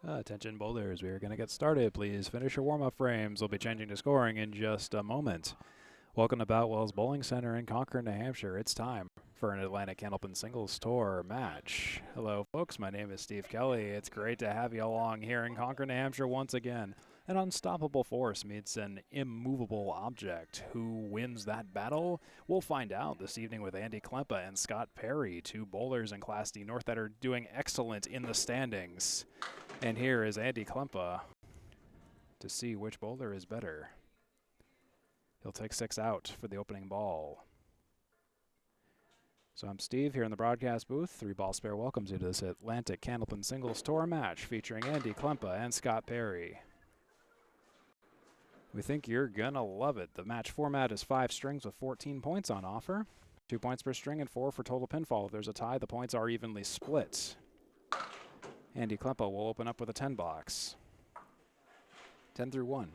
Attention bowlers, we are going to get started. Please finish your warm-up frames. We'll be changing to scoring in just a moment. Welcome to Boutwell's Bowling Center in Concord, New Hampshire. It's time for an Atlantic Candlepin Singles Tour match. Hello folks, my name is Steve Kelly. It's great to have you along here in Concord, New Hampshire once again. An unstoppable force meets an immovable object. Who wins that battle? We'll find out this evening with Andy Klempa and Scott Perry, two bowlers in Class D North that are doing excellent in the standings. And here is Andy Klempa to see which bowler is better. He'll take 6 out for the opening ball. So I'm Steve here in the broadcast booth. 3 Ball Spare welcomes you to this Atlantic Candlepin Singles Tour match featuring Andy Klempa and Scott Perry. We think you're gonna love it. The match format is 5 strings with 14 points on offer. 2 points per string and 4 for total pinfall. If there's a tie, the points are evenly split. Andy Klempa will open up with a 10 box. 10 through 1.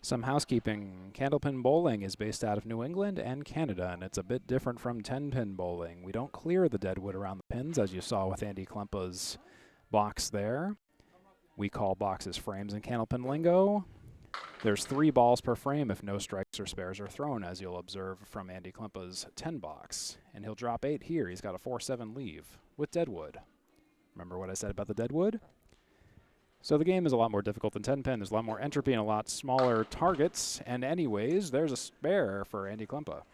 Some housekeeping. Candlepin bowling is based out of New England and Canada, and it's a bit different from 10-pin bowling. We don't clear the deadwood around the pins, as you saw with Andy Klempa's box there. We call boxes frames in Candlepin lingo. There's 3 balls per frame if no strikes or spares are thrown, as you'll observe from Andy Klempa's 10 box. And he'll drop 8 here. He's got a 4-7 leave with deadwood. Remember what I said about the deadwood? So the game is a lot more difficult than 10-pin. There's a lot more entropy and a lot smaller targets. And anyways, there's a spare for Andy Klempa.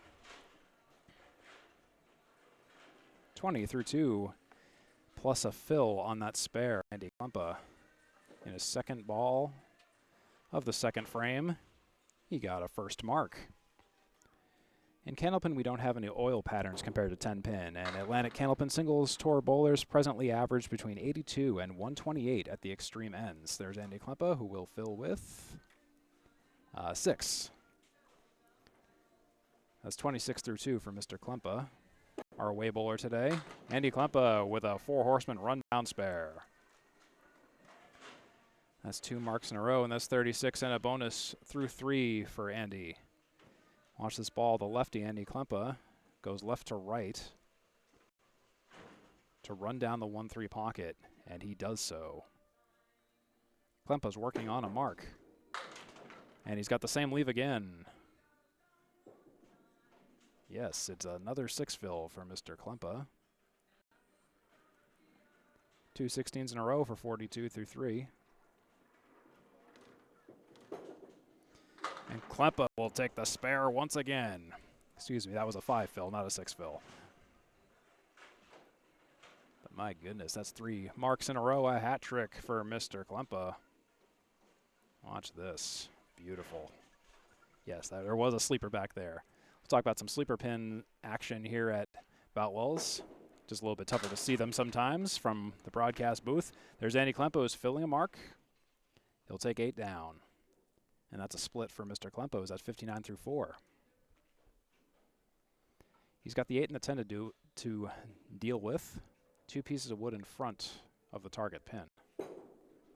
20 through 2 plus a fill on that spare. Andy Klempa in his second ball of the second frame. He got a first mark. In Candlepin, we don't have any oil patterns compared to 10-pin, and Atlantic Candlepin Singles Tour bowlers presently average between 82 and 128 at the extreme ends. There's Andy Klempa, who will fill with 6. That's 26 through 2 for Mr. Klempa, our away bowler today. Andy Klempa with a 4-horseman rundown spare. That's 2 marks in a row, and that's 36 and a bonus through 3 for Andy. Watch this ball. The lefty, Andy Klempa, goes left to right to run down the 1-3 pocket, and he does so. Klempa's working on a mark, and he's got the same leave again. Yes, it's another 6 fill for Mr. Klempa. 2 16s in a row for 42 through 3. And Klempa will take the spare once again. Excuse me, that was a 5 fill, not a 6 fill. But my goodness, that's 3 marks in a row, a hat trick for Mr. Klempa. Watch this. Beautiful. Yes, there was a sleeper back there. We'll talk about some sleeper pin action here at Boutwell's. Just a little bit tougher to see them sometimes from the broadcast booth. There's Andy Klempa who's filling a mark. He'll take 8 down. And that's a split for Mr. Klempa, who's at 59 through 4. He's got the 8 and the 10 to deal with. 2 pieces of wood in front of the target pin.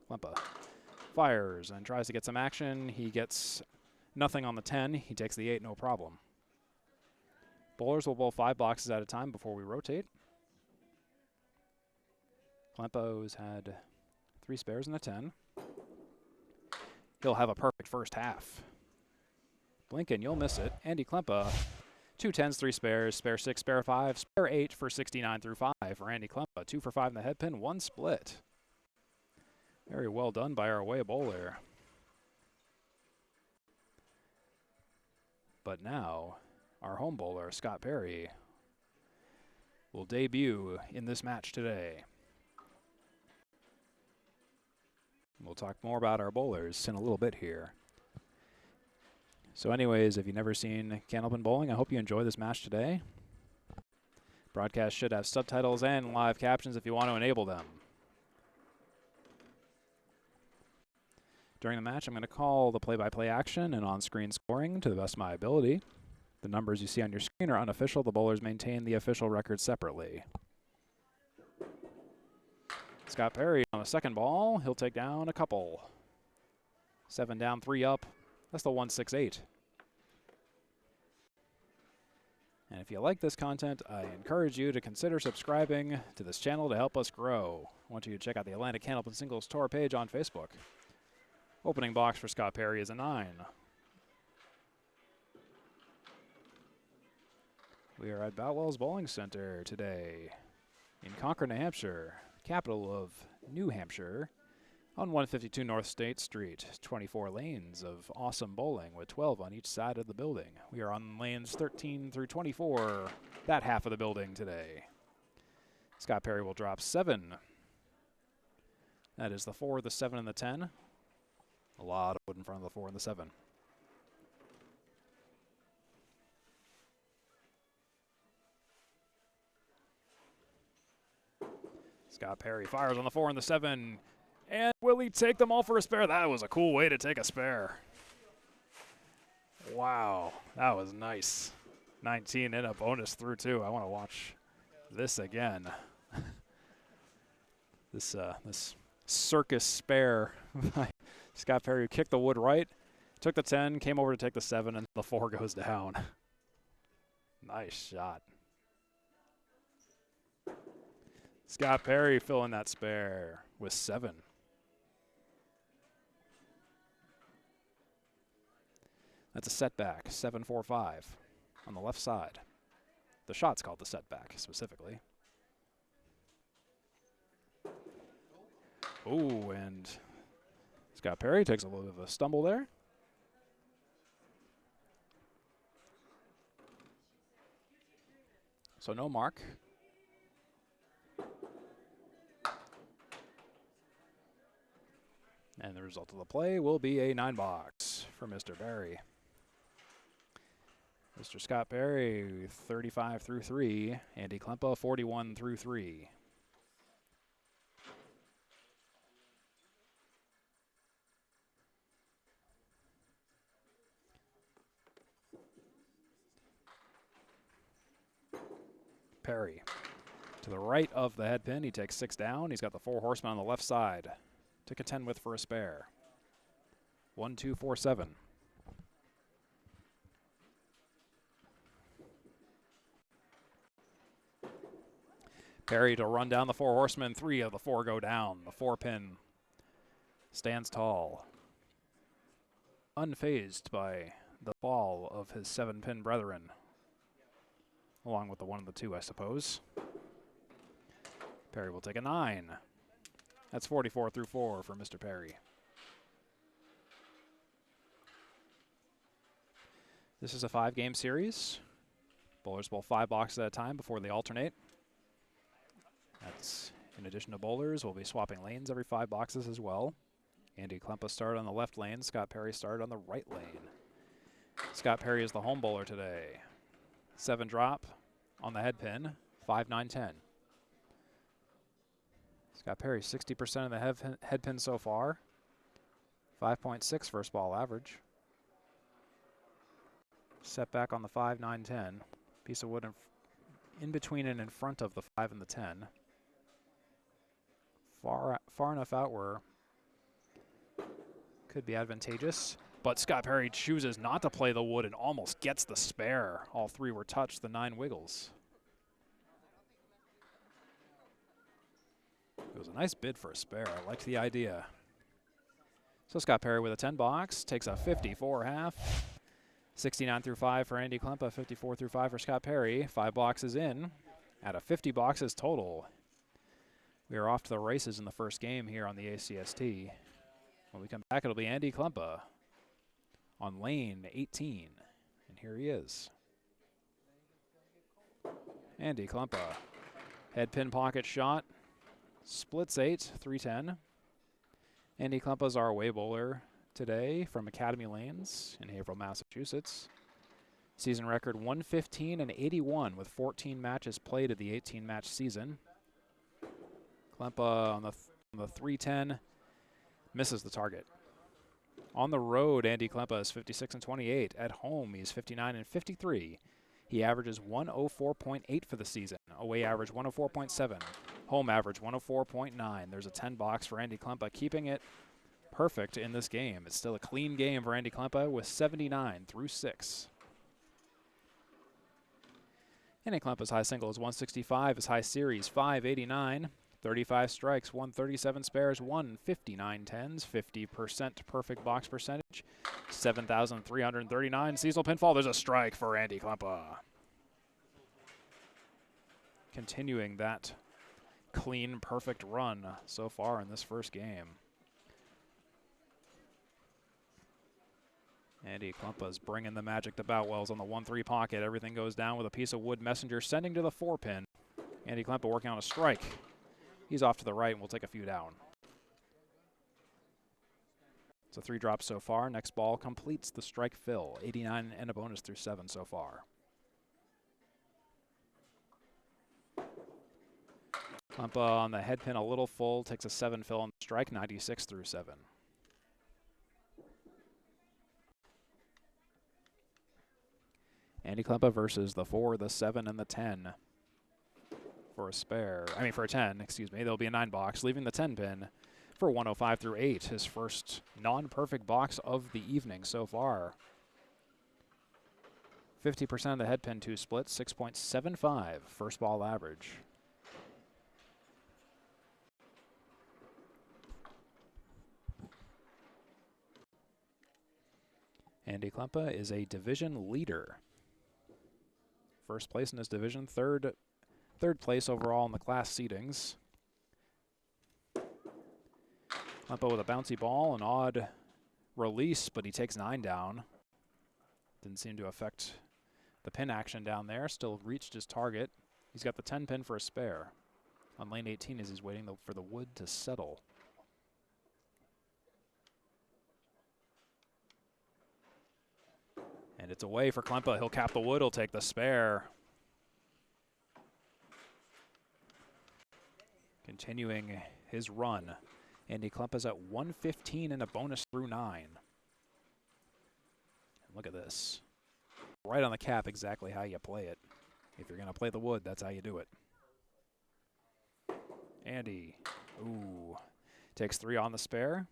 Klempa fires and tries to get some action. He gets nothing on the 10. He takes the 8, no problem. Bowlers will bowl 5 boxes at a time before we rotate. Klempa's had 3 spares and a 10. He'll have a perfect first half. Blinken, you'll miss it. Andy Klempa, 2 10s, 3 spares, spare 6, spare 5, spare 8 for 69 through 5 for Andy Klempa. 2 for 5 in the head pin, 1 split. Very well done by our away bowler. But now, our home bowler, Scott Perry, will debut in this match today. We'll talk more about our bowlers in a little bit here. So anyways, if you've never seen Candlepin bowling, I hope you enjoy this match today. Broadcast should have subtitles and live captions if you want to enable them. During the match, I'm going to call the play-by-play action and on-screen scoring to the best of my ability. The numbers you see on your screen are unofficial. The bowlers maintain the official record separately. Scott Perry on the second ball. He'll take down a couple. 7 down, 3 up. That's the 1-6-8. And if you like this content, I encourage you to consider subscribing to this channel to help us grow. I want you to check out the Atlantic Candlepin Singles Tour page on Facebook. Opening box for Scott Perry is a 9. We are at Boutwell's Bowling Center today in Concord, New Hampshire, capital of New Hampshire, on 152 North State Street. 24 lanes of awesome bowling with 12 on each side of the building. We are on lanes 13 through 24, that half of the building today. Scott Perry will drop 7. That is the 4, the 7, and the 10. A lot of wood in front of the 4 and the 7. Scott Perry fires on the 4 and the 7. And will he take them all for a spare? That was a cool way to take a spare. Wow, that was nice. 19 and a bonus through 2. I want to watch this again. This circus spare by Scott Perry, who kicked the wood right, took the 10, came over to take the 7, and the 4 goes down. Nice shot. Scott Perry filling that spare with 7. That's a setback, 7-4-5 on the left side. The shot's called the setback specifically. Oh, and Scott Perry takes a little bit of a stumble there. So no mark. And the result of the play will be a 9 box for Mr. Perry. Mr. Scott Perry, 35 through 3. Andy Klempa, 41 through 3. Perry to the right of the head pin. He takes 6 down. He's got the 4 horsemen on the left side to contend with for a spare. 1, 2, 4, 7. Perry to run down the 4 horsemen. 3 of the 4 go down. The 4 pin stands tall, unfazed by the fall of his 7 pin brethren, along with the 1 and the 2, I suppose. Perry will take a 9. That's 44 through 4 for Mr. Perry. This is a 5-game series. Bowlers bowl 5 boxes at a time before they alternate. That's in addition to bowlers, we'll be swapping lanes every 5 boxes as well. Andy Klempa started on the left lane. Scott Perry started on the right lane. Scott Perry is the home bowler today. 7 drop on the head pin, 5, 9, 10. Scott Perry, 60% of the head pin so far. 5.6 first ball average. Setback on the 5, 9, 10. Piece of wood in between and in front of the 5 and the 10. Far enough out where could be advantageous. But Scott Perry chooses not to play the wood and almost gets the spare. All 3 were touched. The 9 wiggles. It was a nice bid for a spare. I liked the idea. So Scott Perry with a 10 box takes a 54 half. 69 through 5 for Andy Klempa, 54 through 5 for Scott Perry. 5 boxes in at a 50 boxes total. We are off to the races in the first game here on the ACST. When we come back, it'll be Andy Klempa on lane 18. And here he is. Andy Klempa. Head pin pocket shot. Splits 8, 310. Andy Klempa's our away bowler today from Academy Lanes in Haverhill, Massachusetts. Season record 115 and 81 with 14 matches played of the 18-match season. Klempa on the 310 misses the target. On the road, Andy Klempa is 56 and 28. At home, he's 59 and 53. He averages 104.8 for the season. Away average 104.7. Home average 104.9. There's a 10 box for Andy Klempa, keeping it perfect in this game. It's still a clean game for Andy Klempa with 79 through 6. Andy Klempa's high single is 165, his high series 589, 35 strikes, 137 spares, 159 tens, 50% perfect box percentage, 7,339 seasonal pinfall. There's a strike for Andy Klempa. Continuing that clean, perfect run so far in this first game. Andy Klempa's bringing the magic to Boutwell's on the 1-3 pocket. Everything goes down with a piece of wood messenger sending to the 4-pin. Andy Klempa working on a strike. He's off to the right and will take a few down. It's a 3 drop so far. Next ball completes the strike fill. 89 and a bonus through 7 so far. Klempa on the head pin a little full, takes a 7 fill on the strike, 96 through 7. Andy Klempa versus the 4, the 7, and the 10 for a spare. For a 10, excuse me. There'll be a 9 box, leaving the 10 pin for 105 through 8. His first non-perfect box of the evening so far. 50% of the head pin 2 split, 6.75 first ball average. Andy Klempa is a division leader. First place in his division, third place overall in the class seedings. Klempa with a bouncy ball, an odd release, but he takes 9 down. Didn't seem to affect the pin action down there. Still reached his target. He's got the 10 pin for a spare on lane 18 as he's waiting for the wood to settle. And it's away for Klempa. He'll cap the wood. He'll take the spare. Continuing his run. Andy Klempa's at 115 and a bonus through 9. And look at this. Right on the cap, exactly how you play it. If you're going to play the wood, that's how you do it. Andy, ooh, takes 3 on the spare.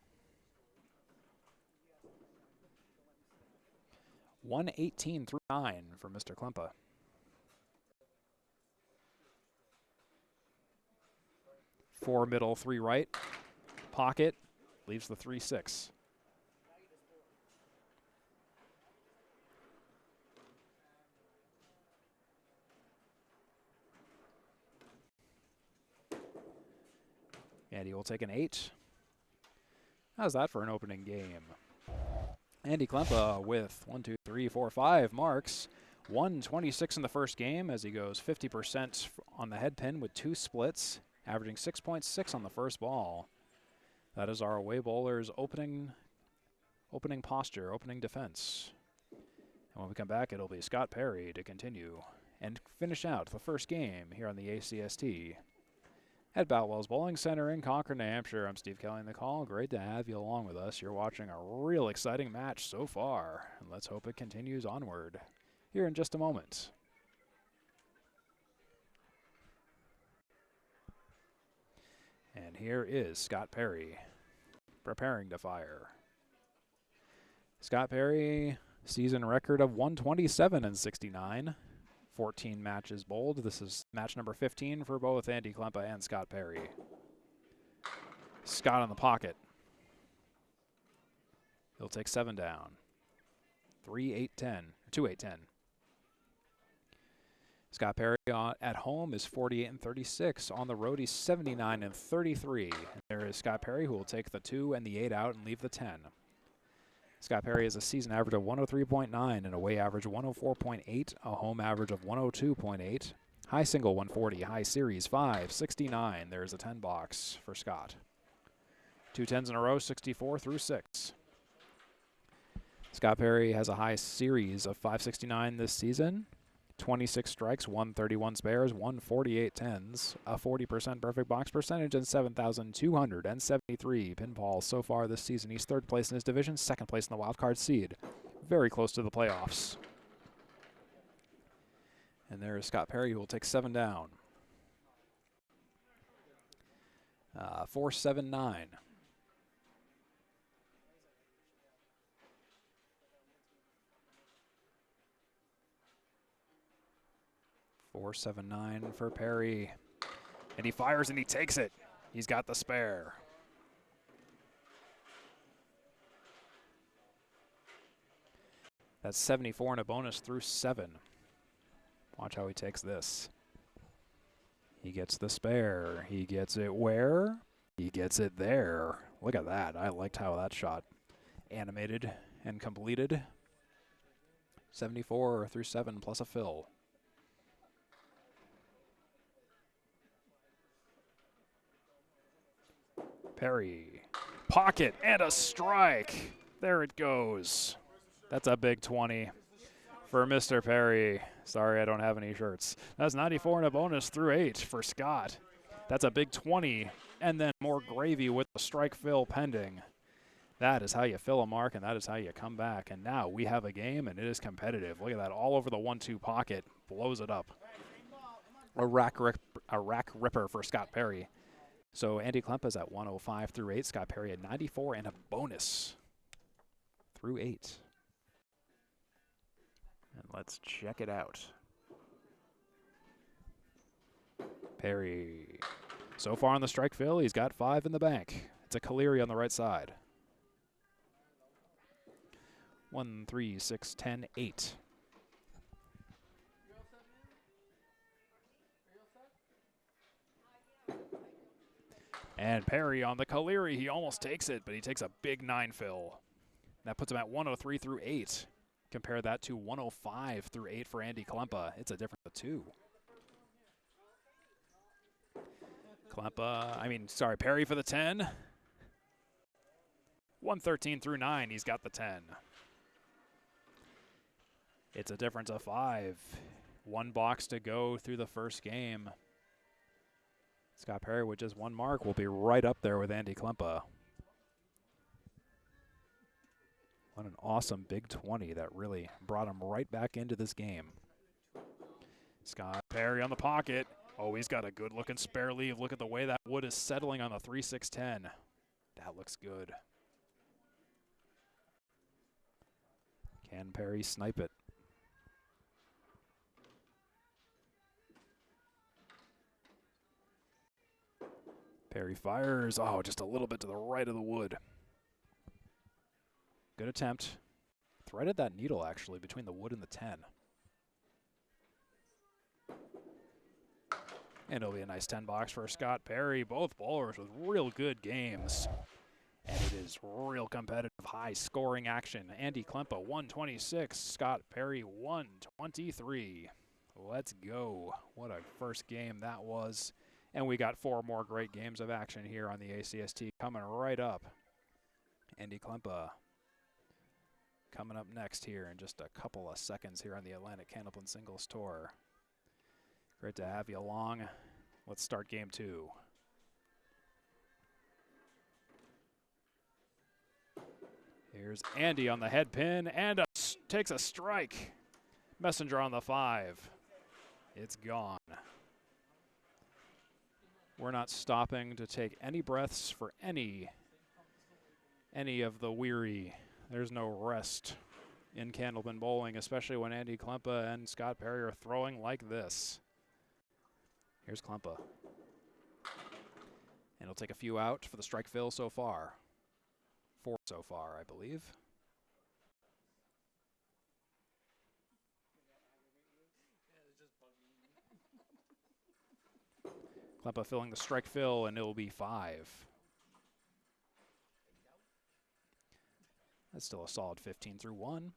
118 through 9 for Mr. Klempa. Four middle, 3 right. Pocket leaves the 3-6. Andy will take an 8. How's that for an opening game? Andy Klempa with 1, 2, 3, 4, 5 marks. 126 in the first game as he goes 50% on the head pin with 2 splits, averaging 6.6 on the first ball. That is our away bowler's opening posture, opening defense. And when we come back, it'll be Scott Perry to continue and finish out the first game here on the ACST. At Boutwell's Bowling Center in Concord, New Hampshire, I'm Steve Kelly in the call. Great to have you along with us. You're watching a real exciting match so far, and let's hope it continues onward here in just a moment. And here is Scott Perry preparing to fire. Scott Perry, season record of 127 and 69. 14 matches bowled. This is match number 15 for both Andy Klempa and Scott Perry. Scott on the pocket. He'll take 7 down. 3-8-10, 2-8-10. Scott Perry at home is 48 and 36. On the road, he's 79 and 33. And there is Scott Perry, who will take the 2 and the 8 out and leave the 10. Scott Perry has a season average of 103.9, an away average 104.8, a home average of 102.8, high single 140, high series 569. There's a 10 box for Scott. 2 10s in a row, 64 through 6. Scott Perry has a high series of 569 this season. 26 strikes, 131 spares, 148 tens, a 40% perfect box percentage, and 7,273 pinballs so far this season. He's 3rd place in his division, 2nd place in the wild card seed. Very close to the playoffs. And there is Scott Perry, who will take 7 down. 4-7-9. 4-7-9 for Perry. And he fires and he takes it. He's got the spare. That's 74 and a bonus through 7. Watch how he takes this. He gets the spare. He gets it where? He gets it there. Look at that. I liked how that shot animated and completed. 74 through 7 plus a fill. Perry. Pocket and a strike. There it goes. That's a big 20 for Mr. Perry. Sorry, I don't have any shirts. That's 94 and a bonus through 8 for Scott. That's a big 20, and then more gravy with the strike fill pending. That is how you fill a mark, and that is how you come back. And now we have a game, and it is competitive. Look at that, all over the 1-2 pocket. Blows it up. A rack ripper for Scott Perry. So Andy Klempa's at 105 through 8. Scott Perry at 94 and a bonus through 8. And let's check it out. Perry. So far on the strike fill, he's got 5 in the bank. It's a Caleri on the right side. 1, 3, 6, 10, 8. And Perry on the Caleri. He almost takes it, but he takes a big 9 fill. That puts him at 103 through 8. Compare that to 105 through 8 for Andy Klempa. It's a difference of 2. Perry for the 10. 113 through 9. He's got the 10. It's a difference of 5. 1 box to go through the first game. Scott Perry with just 1 mark will be right up there with Andy Klempa. What an awesome big 20 that really brought him right back into this game. Scott Perry on the pocket. Oh, he's got a good looking spare leave. Look at the way that wood is settling on the 3-6-10. That looks good. Can Perry snipe it? Perry fires. Oh, just a little bit to the right of the wood. Good attempt. Threaded that needle, actually, between the wood and the 10. And it'll be a nice 10 box for Scott Perry. Both bowlers with real good games. And it is real competitive, high-scoring action. Andy Klempa, 126. Scott Perry, 123. Let's go. What a first game that was. And we got 4 more great games of action here on the ACST coming right up. Andy Klempa coming up next here in just a couple of seconds here on the Atlantic Candlepin Singles Tour. Great to have you along. Let's start game 2. Here's Andy on the head pin and takes a strike. Messenger on the 5. It's gone. We're not stopping to take any breaths for any of the weary. There's no rest in Candlepin bowling, especially when Andy Klempa and Scott Perry are throwing like this. Here's Klempa. And he'll take a few out for the strike fill so far. 4 so far, I believe. Klempa filling the strike fill, and it'll be 5. That's still a solid 15 through 1.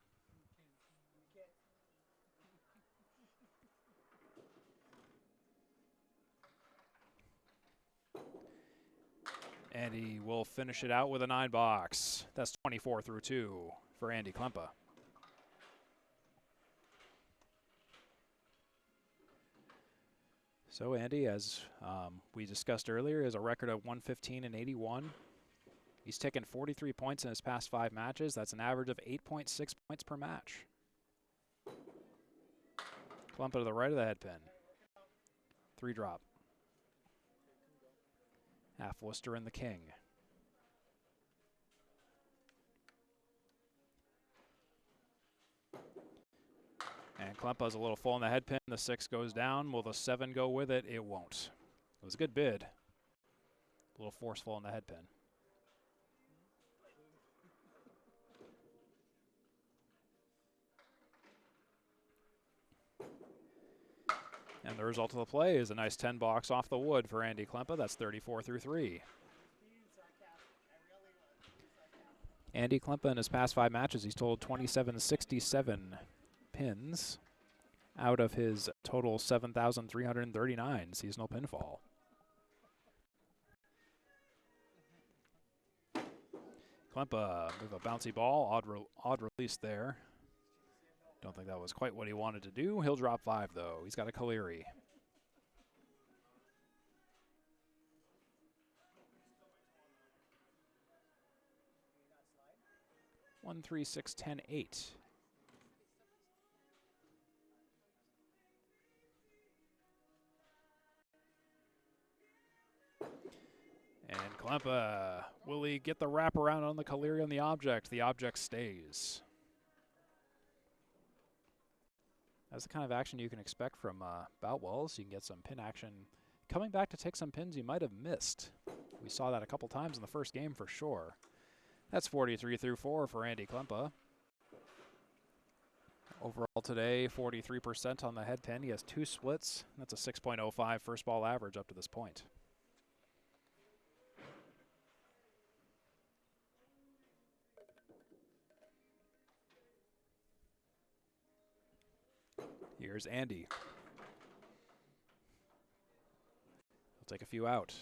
And he will finish it out with a 9 box. That's 24 through 2 for Andy Klempa. So Andy, as we discussed earlier, has a record of 115 and 81. He's taken 43 points in his past 5 matches. That's an average of 8.6 points per match. Klempa to the right of the head pin. 3 drop. Half Worcester and the king. And Klempa's a little full in the head pin. The 6 goes down. Will the 7 go with it? It won't. It was a good bid. A little forceful in the head pin. And the result of the play is a nice 10 box off the wood for Andy Klempa. That's 34 through 3. Andy Klempa in his past 5 matches, he's totaled 2767 pins out of his total 7,339 seasonal pinfall. Klempa move a bouncy ball, odd release there. Don't think that was quite what he wanted to do. He'll drop 5 though. He's got a Caleri. 1, 3, 6, 10, 8. And Klempa, will he get the wraparound on the Caleri on the object? The object stays. That's the kind of action you can expect from Boutwell, so you can get some pin action coming back to take some pins you might have missed. We saw that a couple times in the first game for sure. That's 43 through 4 for Andy Klempa. Overall today, 43% on the head pin. He has 2 splits. That's a 6.05 first ball average up to this point. Here's Andy. He'll take a few out.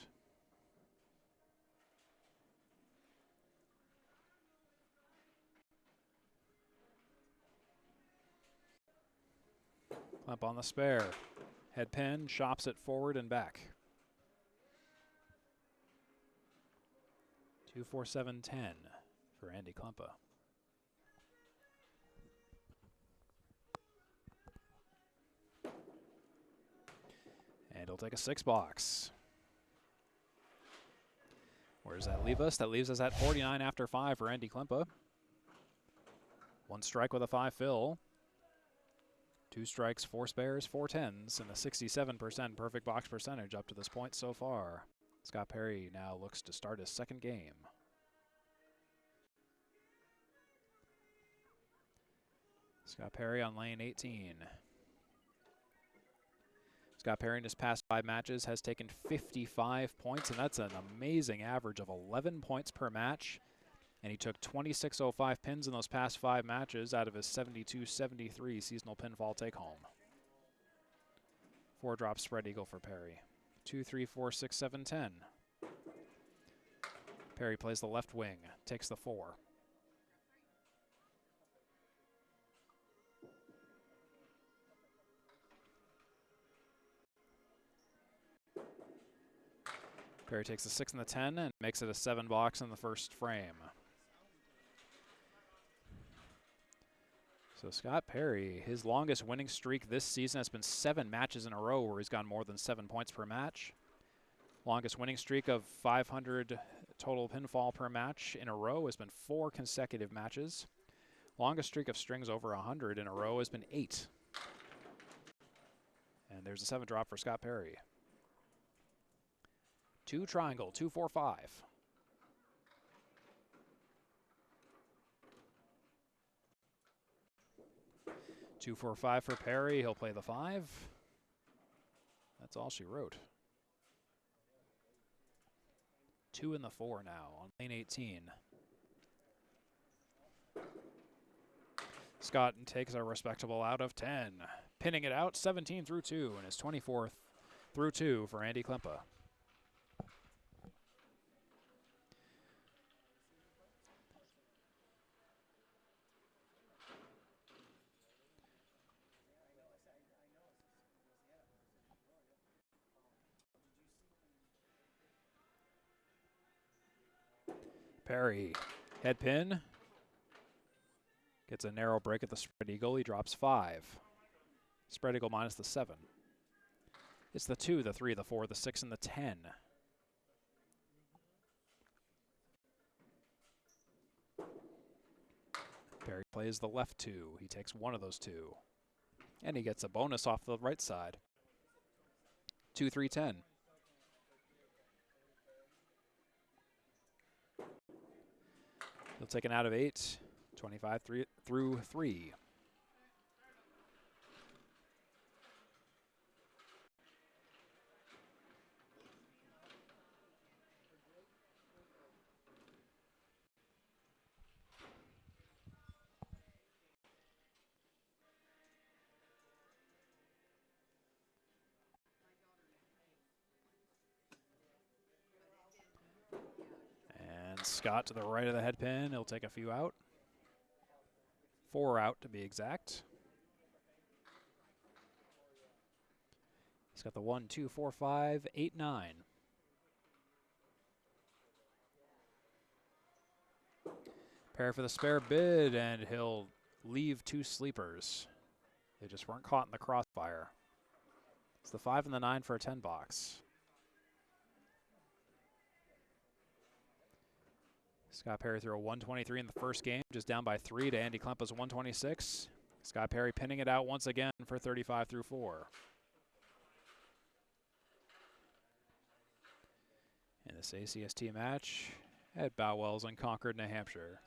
Klempa on the spare. Head pin, chops it forward and back. 2, 4, 7, 10 for Andy Klempa. And he'll take a 6 box. Where does that leave us? That leaves us at 49 after 5 for Andy Klempa. 1 strike with a 5 fill. 2 strikes, 4 spares, 4 tens, and a 67% perfect box percentage up to this point so far. Scott Perry now looks to start his second game. Scott Perry on lane 18. Scott Perry in his past 5 matches has taken 55 points, and that's an amazing average of 11 points per match. And he took 26.05 pins in those past 5 matches out of his 72-73 seasonal pinfall take-home. 4-drop spread eagle for Perry. 2, 3, 4, 6, 7, 10. Perry plays the left wing, takes the 4. Perry takes the 6 and the 10 and makes it a 7 box in the first frame. So Scott Perry, his longest winning streak this season has been 7 matches in a row where he's gone more than 7 points per match. Longest winning streak of 500 total pinfall per match in a row has been 4 consecutive matches. Longest streak of strings over 100 in a row has been 8. And there's a 7 drop for Scott Perry. 2 triangle, 2, 4, 5. 2, 4, 5 for Perry. He'll play the 5. That's all she wrote. 2 and the 4 now on lane 18. Scott takes a respectable out of 10. Pinning it out 17 through 2 and his 24th through 2 for Andy Klempa. Perry, head pin, gets a narrow break at the spread eagle. He drops 5. Spread eagle minus the 7. It's the 2, the 3, the 4, the 6, and the 10. Perry plays the left 2. He takes one of those 2. And he gets a bonus off the right side. 2-3-10. He'll take an out of 8, 25 through 3. Scott to the right of the head pin. He'll take a few out. 4 out to be exact. He's got the 1, 2, 4, 5, 8, 9. Pair for the spare bid, and he'll leave 2 sleepers. They just weren't caught in the crossfire. It's the 5 and the 9 for a 10 box. Scott Perry threw a 123 in the first game, just down by 3 to Andy Klempa's 126. Scott Perry pinning it out once again for 35 through 4. In this ACST match at Boutwell's in Concord, New Hampshire.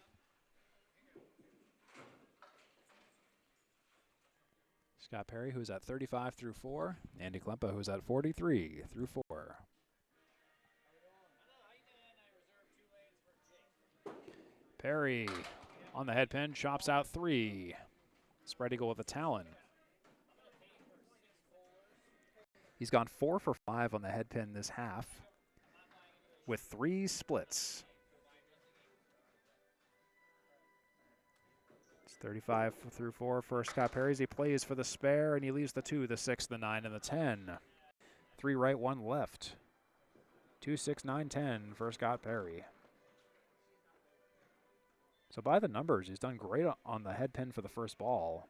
Scott Perry, who's at 35 through 4. Andy Klempa, who's at 43 through 4. Perry on the head pin, chops out 3. Spread eagle with a talon. He's gone 4 for 5 on the head pin this half with 3 splits. It's 35 through 4 for Scott Perry. He plays for the spare, and he leaves the 2, the 6, the 9, and the 10. 3 right, 1 left. 2, 6, 9, 10 for Scott Perry. So by the numbers, he's done great on the head pin for the first ball.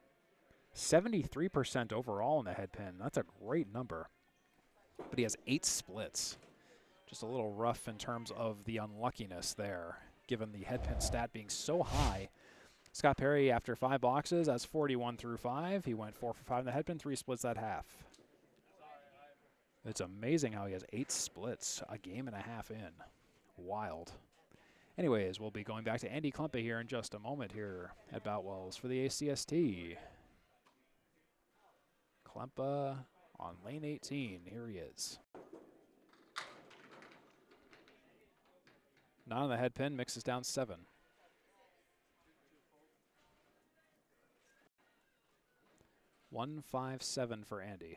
73% overall in the head pin. That's a great number. But he has 8 splits. Just a little rough in terms of the unluckiness there, given the head pin stat being so high. Scott Perry, after 5 boxes, has 41 through 5. He went 4 for 5 in the head pin, 3 splits that half. It's amazing how he has 8 splits a game and a half in. Wild. Anyways, we'll be going back to Andy Klempa here in just a moment here at Boutwell's for the ACST. Klempa on lane 18. Here he is. 9 on the head pin, mixes down 7. One, 5, 7 for Andy.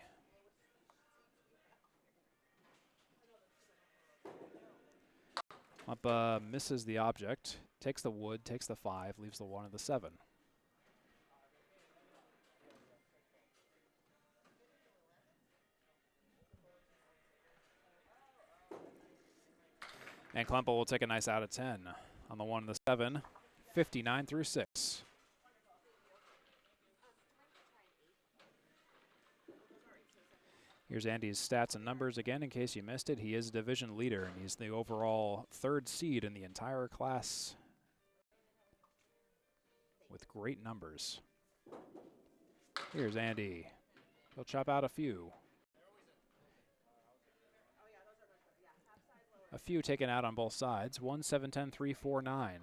Klempa misses the object, takes the wood, takes the 5, leaves the 1 and the 7. And Klempa will take a nice out of 10 on the 1 and the 7, 59 through 6. Here's Andy's stats and numbers again in case you missed it. He is division leader, and he's the overall 3rd seed in the entire class with great numbers. Here's Andy. He'll chop out a few. A few taken out on both sides. 1, 7, 10, 3, 4, 9.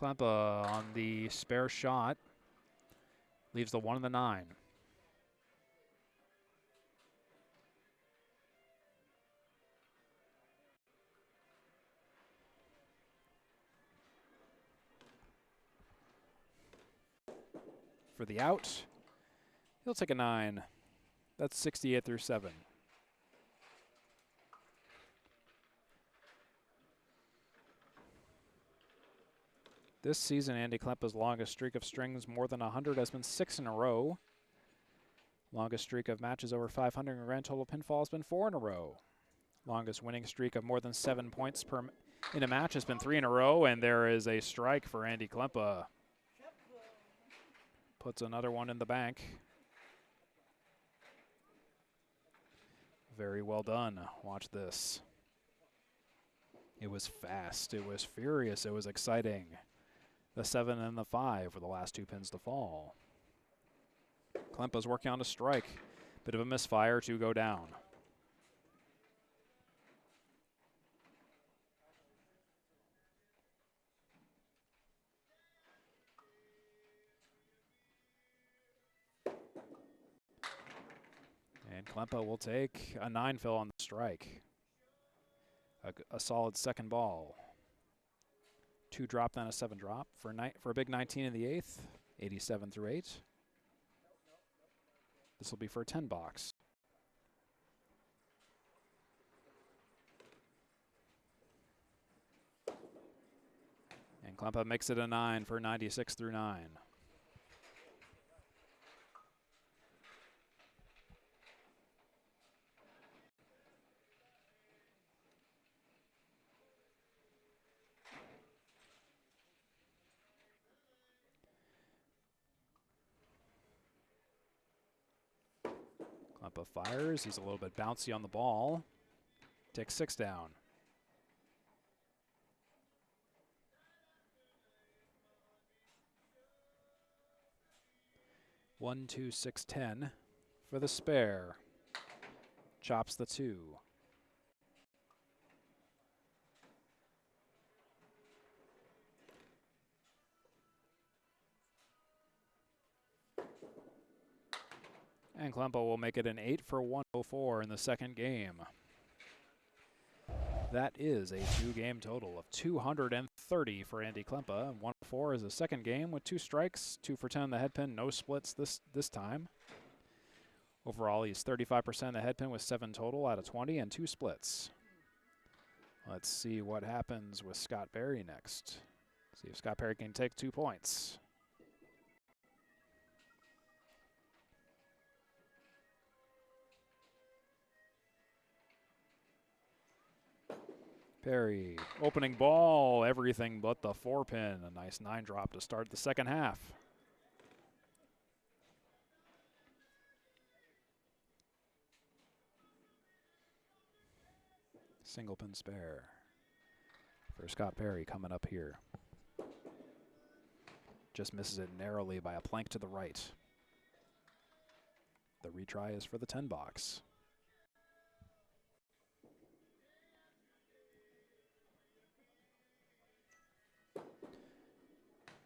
Klempa on the spare shot. Leaves the 1 and the 9. For the out, he'll take a 9. That's 68 through 7. This season, Andy Klempa's longest streak of strings more than 100 has been 6 in a row. Longest streak of matches over 500 in grand total pinfall has been 4 in a row. Longest winning streak of more than 7 points in a match has been 3 in a row, and there is a strike for Andy Klempa. Puts another one in the bank. Very well done. Watch this. It was fast. It was furious. It was exciting. The 7 and the 5 were the last 2 pins to fall. Klempa's working on a strike. Bit of a misfire to go down. And Klempa will take a 9 fill on the strike. A solid second ball. 2 drop, then a 7 drop for a big 19 in the 8th, 87 through 8. This will be for a 10 box. And Klempa makes it a 9 for 96 through 9. Klempa fires. He's a little bit bouncy on the ball. Takes 6 down. One, 2, 6, 10 for the spare. Chops the 2. And Klempa will make it an 8 for 104 in the second game. That is a 2-game total of 230 for Andy Klempa. 104 is the second game with 2 strikes, 2 for 10 on the head pin, no splits this time. Overall, he's 35% the head pin with 7 total out of 20 and 2 splits. Let's see what happens with Scott Perry next. See if Scott Perry can take 2 points. Perry, opening ball, everything but the 4-pin. A nice 9 drop to start the second half. Single pin spare for Scott Perry coming up here. Just misses it narrowly by a plank to the right. The retry is for the 10 box.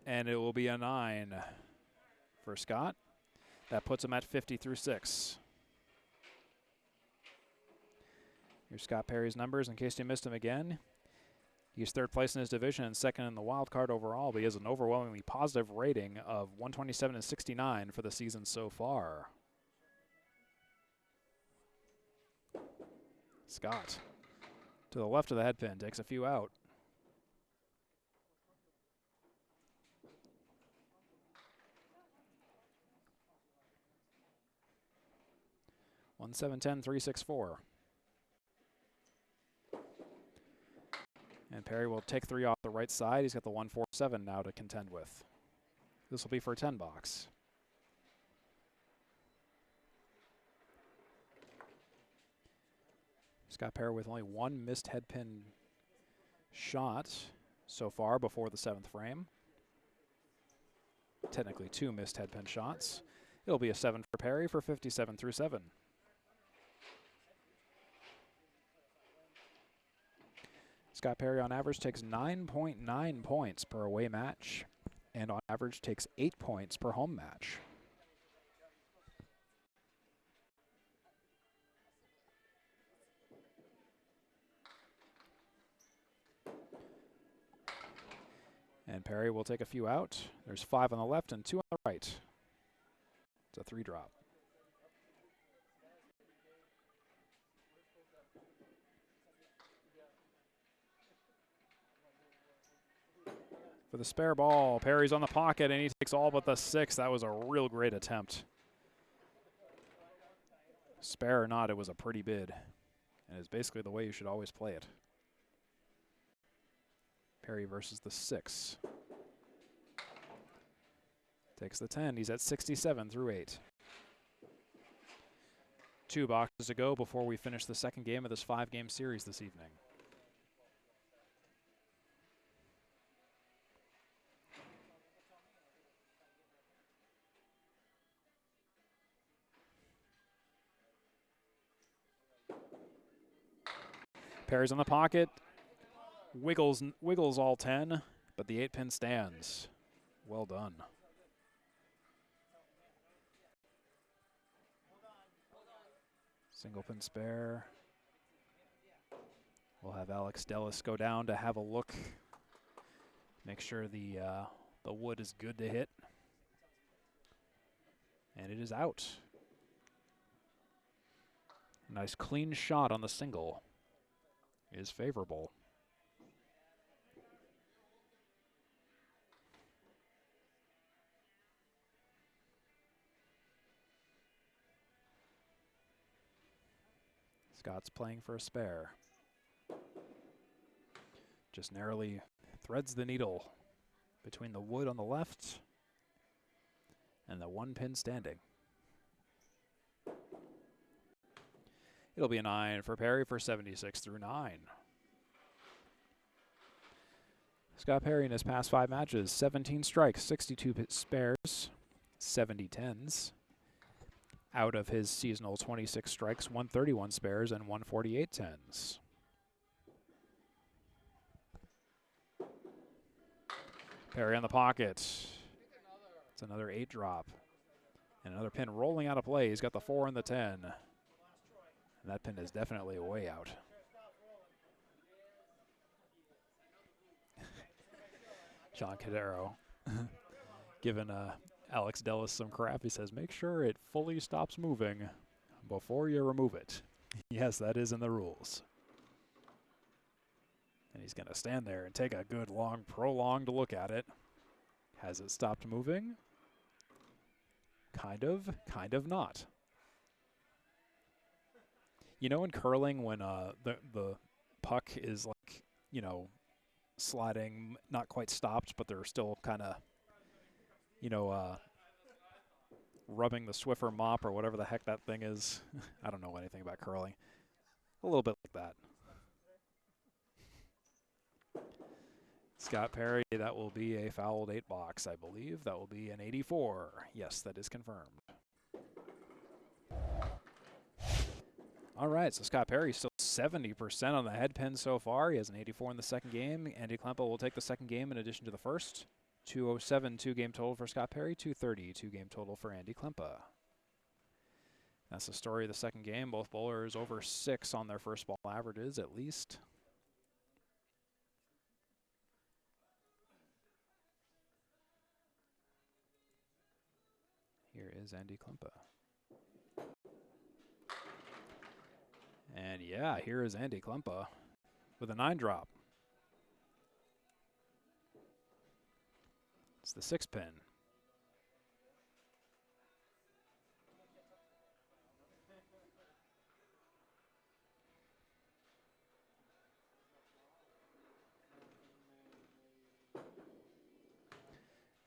And it will be a 9 for Scott. That puts him at 50 through 6. Here's Scott Perry's numbers in case you missed him again. He's 3rd place in his division and 2nd in the wild card overall, but he has an overwhelmingly positive rating of 127 and 69 for the season so far. Scott to the left of the head pin, takes a few out. 1, 7, 10, 3, 6, 4. And Perry will take 3 off the right side. He's got the 1, 4, 7 now to contend with. This will be for a 10 box. Scott Perry with only 1 missed head pin shot so far before the 7th frame. Technically 2 missed head pin shots. It'll be a 7 for Perry for 57 through 7. Scott Perry on average takes 9.9 points per away match and on average takes 8 points per home match. And Perry will take a few out. There's 5 on the left and 2 on the right. It's a 3 drop. For the spare ball, Perry's on the pocket and he takes all but the 6. That was a real great attempt. Spare or not, it was a pretty bid. And it's basically the way you should always play it. Perry versus the 6. Takes the 10. He's at 67 through 8. 2 boxes to go before we finish the second game of this 5-game series this evening. Perry's in the pocket. Wiggles all 10, but the 8-pin stands. Well done. Single pin spare. We'll have Alex Dellis go down to have a look. Make sure the wood is good to hit. And it is out. Nice clean shot on the single is favorable. Scott's playing for a spare. Just narrowly threads the needle between the wood on the left and the 1-pin standing. It'll be a 9 for Perry for 76 through 9. Scott Perry in his past 5 matches, 17 strikes, 62 spares, 70 tens. Out of his seasonal 26 strikes, 131 spares, and 148 tens. Perry on the pocket. It's another 8 drop. And another pin rolling out of play. He's got the 4 and the 10. And that pin is definitely way out. John Cadero giving Alex Dellis some crap. He says, make sure it fully stops moving before you remove it. Yes, that is in the rules. And he's going to stand there and take a good long, prolonged look at it. Has it stopped moving? Kind of not. You know in curling when the puck is like, you know, sliding, not quite stopped, but they're still kind of, you know, rubbing the Swiffer mop or whatever the heck that thing is. I don't know anything about curling. A little bit like that. Scott Perry, that will be a fouled 8 box, I believe. That will be an 84. Yes, that is confirmed. All right, so Scott Perry still 70% on the head pin so far. He has an 84 in the second game. Andy Klempa will take the second game in addition to the first. 207 2-game total for Scott Perry, 230 2-game total for Andy Klempa. That's the story of the second game. Both bowlers over 6 on their first ball averages at least. Here is Andy Klempa. And yeah, here is Andy Klempa with a 9 drop. It's the 6-pin.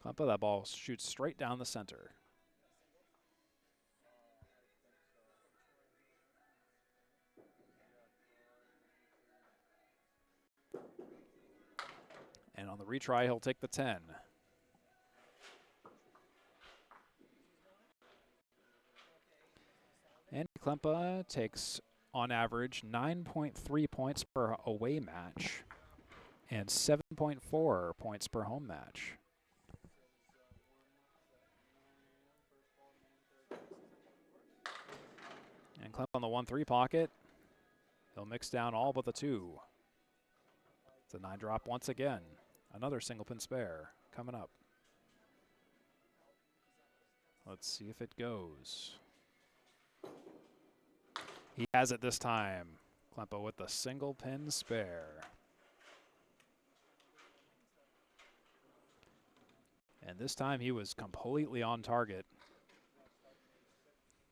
Klempa, that ball shoots straight down the center. And on the retry, he'll take the 10. Andy Klempa takes, on average, 9.3 points per away match and 7.4 points per home match. And Klempa on the 1-3 pocket. He'll mix down all but the 2. It's a 9 drop once again. Another single pin spare coming up. Let's see if it goes. He has it this time. Klempa with the single pin spare. And this time he was completely on target,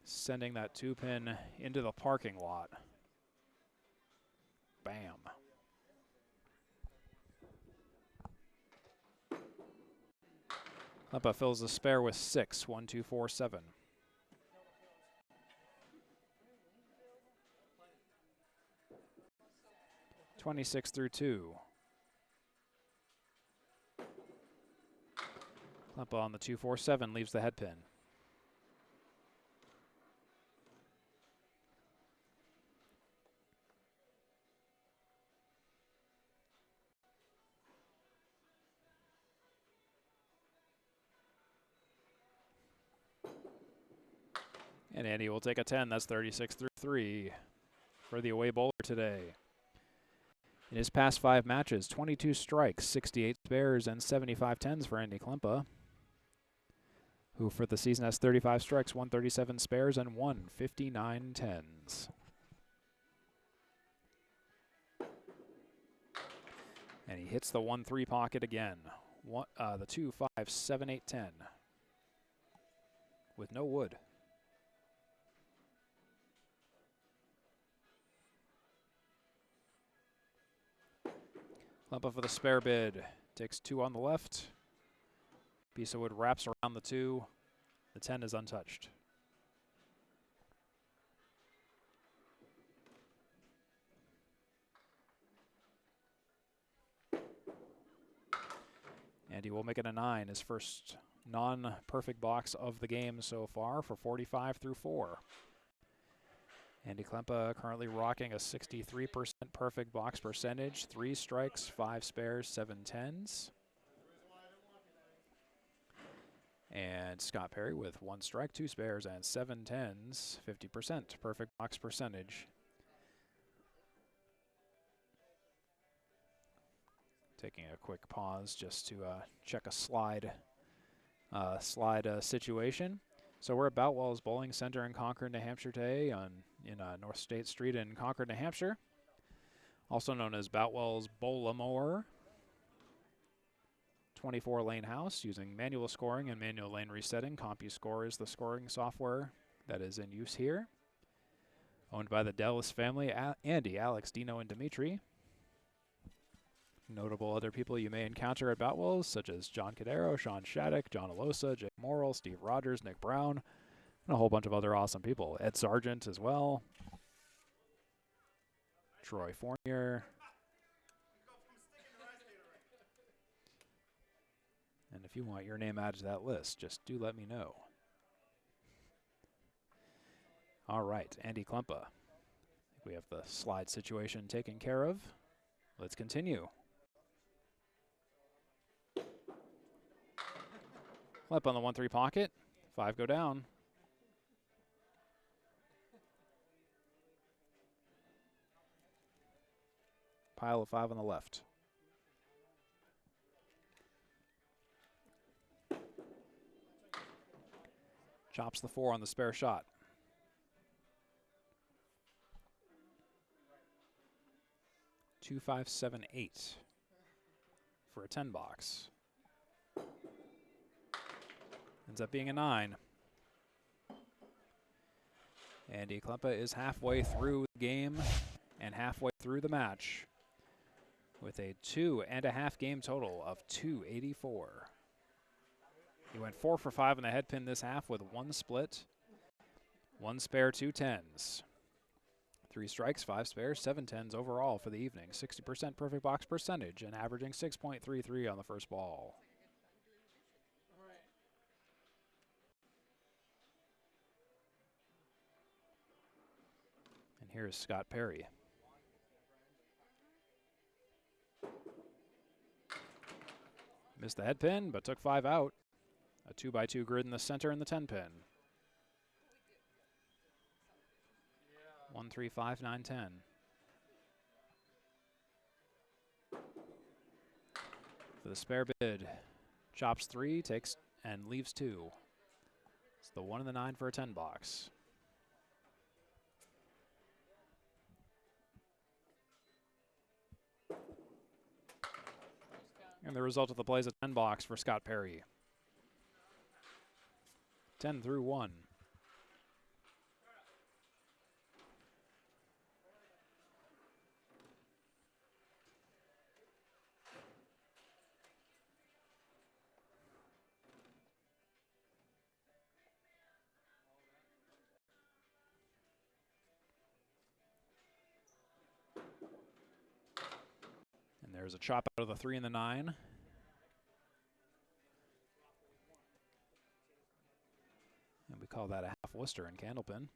sending that 2-pin into the parking lot. Bam. Klempa fills the spare with 6, 1, 2, 4, 7. (26 through 2). Klempa on the 2, 4, 7 leaves the head pin. And Andy will take a 10. That's 36 through 3 for the away bowler today. In his past 5 matches, 22 strikes, 68 spares, and 75 tens for Andy Klempa, who for the season has 35 strikes, 137 spares, and 159 tens. And he hits the 1-3 pocket again. The 2, 5, 7, 8, 10. With no wood. Klempa for the spare bid. Takes 2 on the left. Piece of wood wraps around the 2. The 10 is untouched. And he will make it a 9, his first non-perfect box of the game so far for 45 through 4. Andy Klempa currently rocking a 63% perfect box percentage, 3 strikes, 5 spares, 7 tens. And Scott Perry with 1 strike, 2 spares, and 7 tens, 50% perfect box percentage. Taking a quick pause just to check a slide situation. So we're at Boutwell's Bowling Center in Concord, New Hampshire today in North State Street in Concord, New Hampshire. Also known as Boutwell's Bowlamore. 24-lane house using manual scoring and manual lane resetting. CompuScore is the scoring software that is in use here. Owned by the Dallas family, Andy, Alex, Dino, and Dimitri. Notable other people you may encounter at Boutwell's, such as John Cadero, Sean Shattuck, John Alosa, Jake Morrill, Steve Rogers, Nick Brown, and a whole bunch of other awesome people. Ed Sargent as well. Troy Fournier. And if you want your name added to that list, just do let me know. All right, Andy Klempa. We have the slide situation taken care of. Let's continue. Klempa on the 1-3 pocket. 5 go down. Pile of 5 on the left. Chops the 4 on the spare shot. Two, 5, 7, 8 for a 10 box. Ends up being a 9. Andy Klempa is halfway through the game and halfway through the match with a 2.5 game total of 284. He went 4 for 5 in the head pin this half with 1 split, 1 spare, 2 tens. 3 strikes, 5 spares, 7 tens overall for the evening. 60% perfect box percentage and averaging 6.33 on the first ball. And here's Scott Perry. Missed the head pin, but took 5 out. A 2x2 grid in the center and the 10 pin. 1, 3, 5, 9, 10. For the spare bid, chops 3, takes and leaves 2. It's the 1 and the 9 for a 10 box. And the result of the play is a 10 box for Scott Perry. 10 through 1. And there's a chop out of the 3 and the 9. And we call that a half Worcester in Candlepin.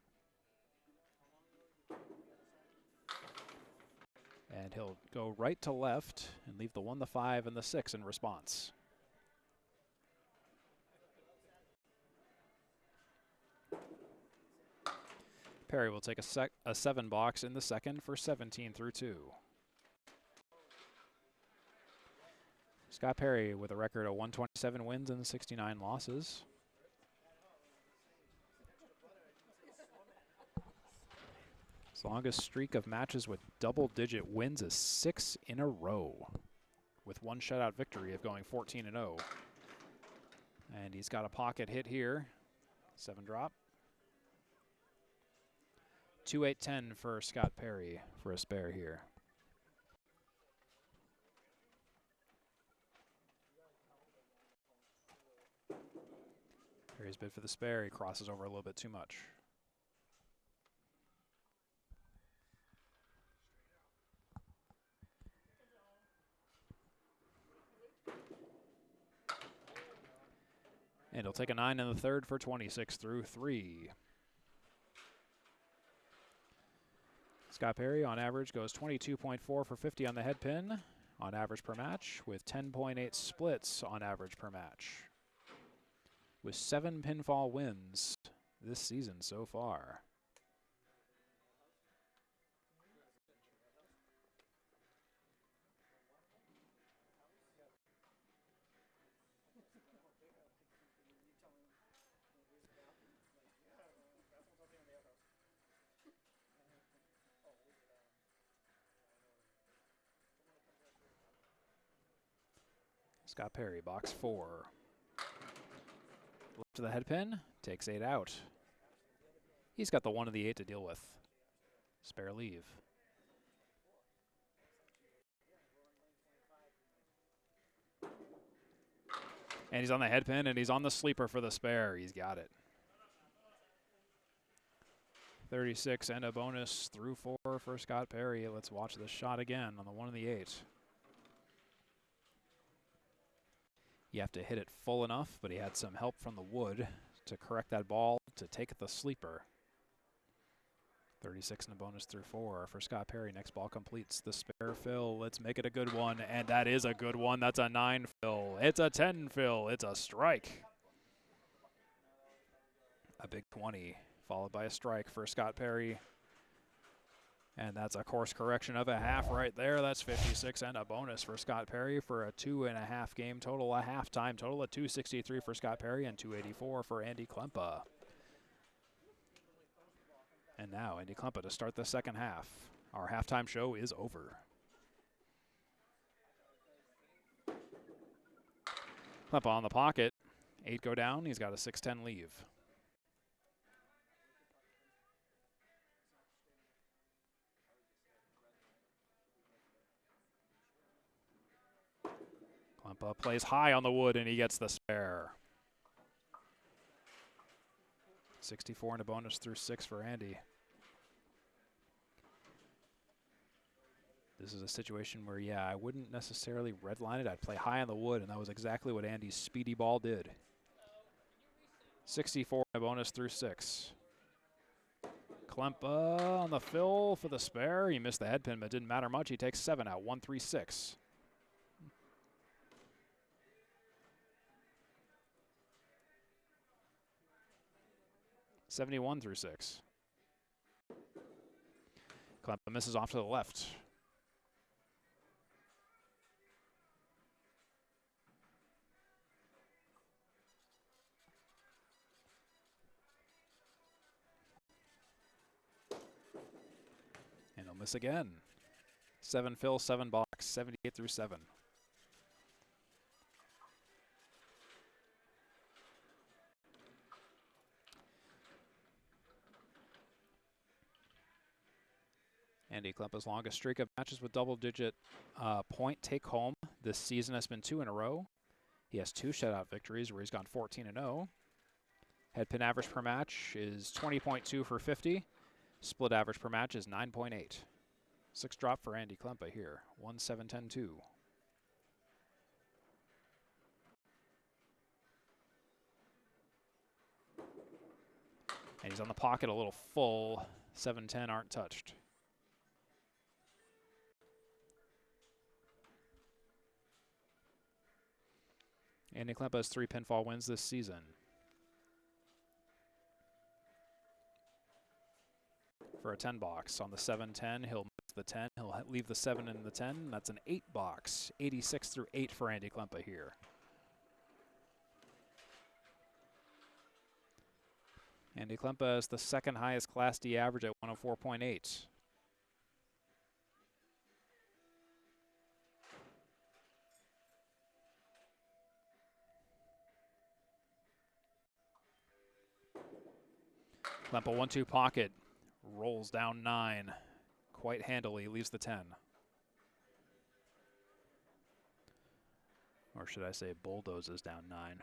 And he'll go right to left and leave the 1, the 5, and the 6 in response. Perry will take a 7 box in the second for 17 through 2. Scott Perry with a record of 127 wins and 69 losses. His longest streak of matches with double-digit wins is 6 in a row, with 1 shutout victory of going 14-0. And he's got a pocket hit here. 7 drop. 2-8-10 for Scott Perry for a spare here. Perry's bid for the spare. He crosses over a little bit too much. And he'll take a 9 in the third for 26 through 3. Scott Perry on average goes 22.4 for 50 on the head pin on average per match, with 10.8 splits on average per match, with 7 pinfall wins this season so far. Scott Perry, box 4. Left to the head pin, takes 8 out. He's got the 1 of the 8 to deal with. Spare leave. And he's on the head pin, and he's on the sleeper for the spare. He's got it. 36 and a bonus through 4 for Scott Perry. Let's watch this shot again on the 1 of the 8. You have to hit it full enough, but he had some help from the wood to correct that ball to take the sleeper. 36 and a bonus through 4 for Scott Perry. Next ball completes the spare fill. Let's make it a good one, and that is a good one. That's a 9 fill. It's a 10 fill. It's a strike. A big 20, followed by a strike for Scott Perry. And that's a course correction of a half right there. That's 56 and a bonus for Scott Perry for a 2.5 game total, a halftime total of 263 for Scott Perry and 284 for Andy Klempa. And now Andy Klempa to start the second half. Our halftime show is over. Klempa on the pocket. 8 go down. He's got a 6-10 leave. Klempa plays high on the wood, and he gets the spare. 64 and a bonus through 6 for Andy. This is a situation where, yeah, I wouldn't necessarily redline it. I'd play high on the wood, and that was exactly what Andy's speedy ball did. 64 and a bonus through 6. Klempa on the fill for the spare. He missed the head pin, but it didn't matter much. He takes 7 out, 136. 71 through 6. Klempa misses off to the left. And he'll miss again. 7 fill, 7 box, 78 through 7. Andy Klempa's longest streak of matches with double-digit point take-home this season has been 2 in a row. He has 2 shutout victories where he's gone 14-0. Head pin average per match is 20.2 for 50. Split average per match is 9.8. 6 drop for Andy Klempa here. 1-7-10-2. And he's on the pocket a little full. 7-10 aren't touched. Andy Klempa has 3 pinfall wins this season. for a 10 box. On the 7-10, he'll miss the 10. He'll leave the 7 in the 10. That's an 8 box. 86 through 8 for Andy Klempa here. Andy Klempa is the second highest Class D average at 104.8. Klempa 1-2 pocket, rolls down 9 quite handily, leaves the 10. Or should I say bulldozes down 9.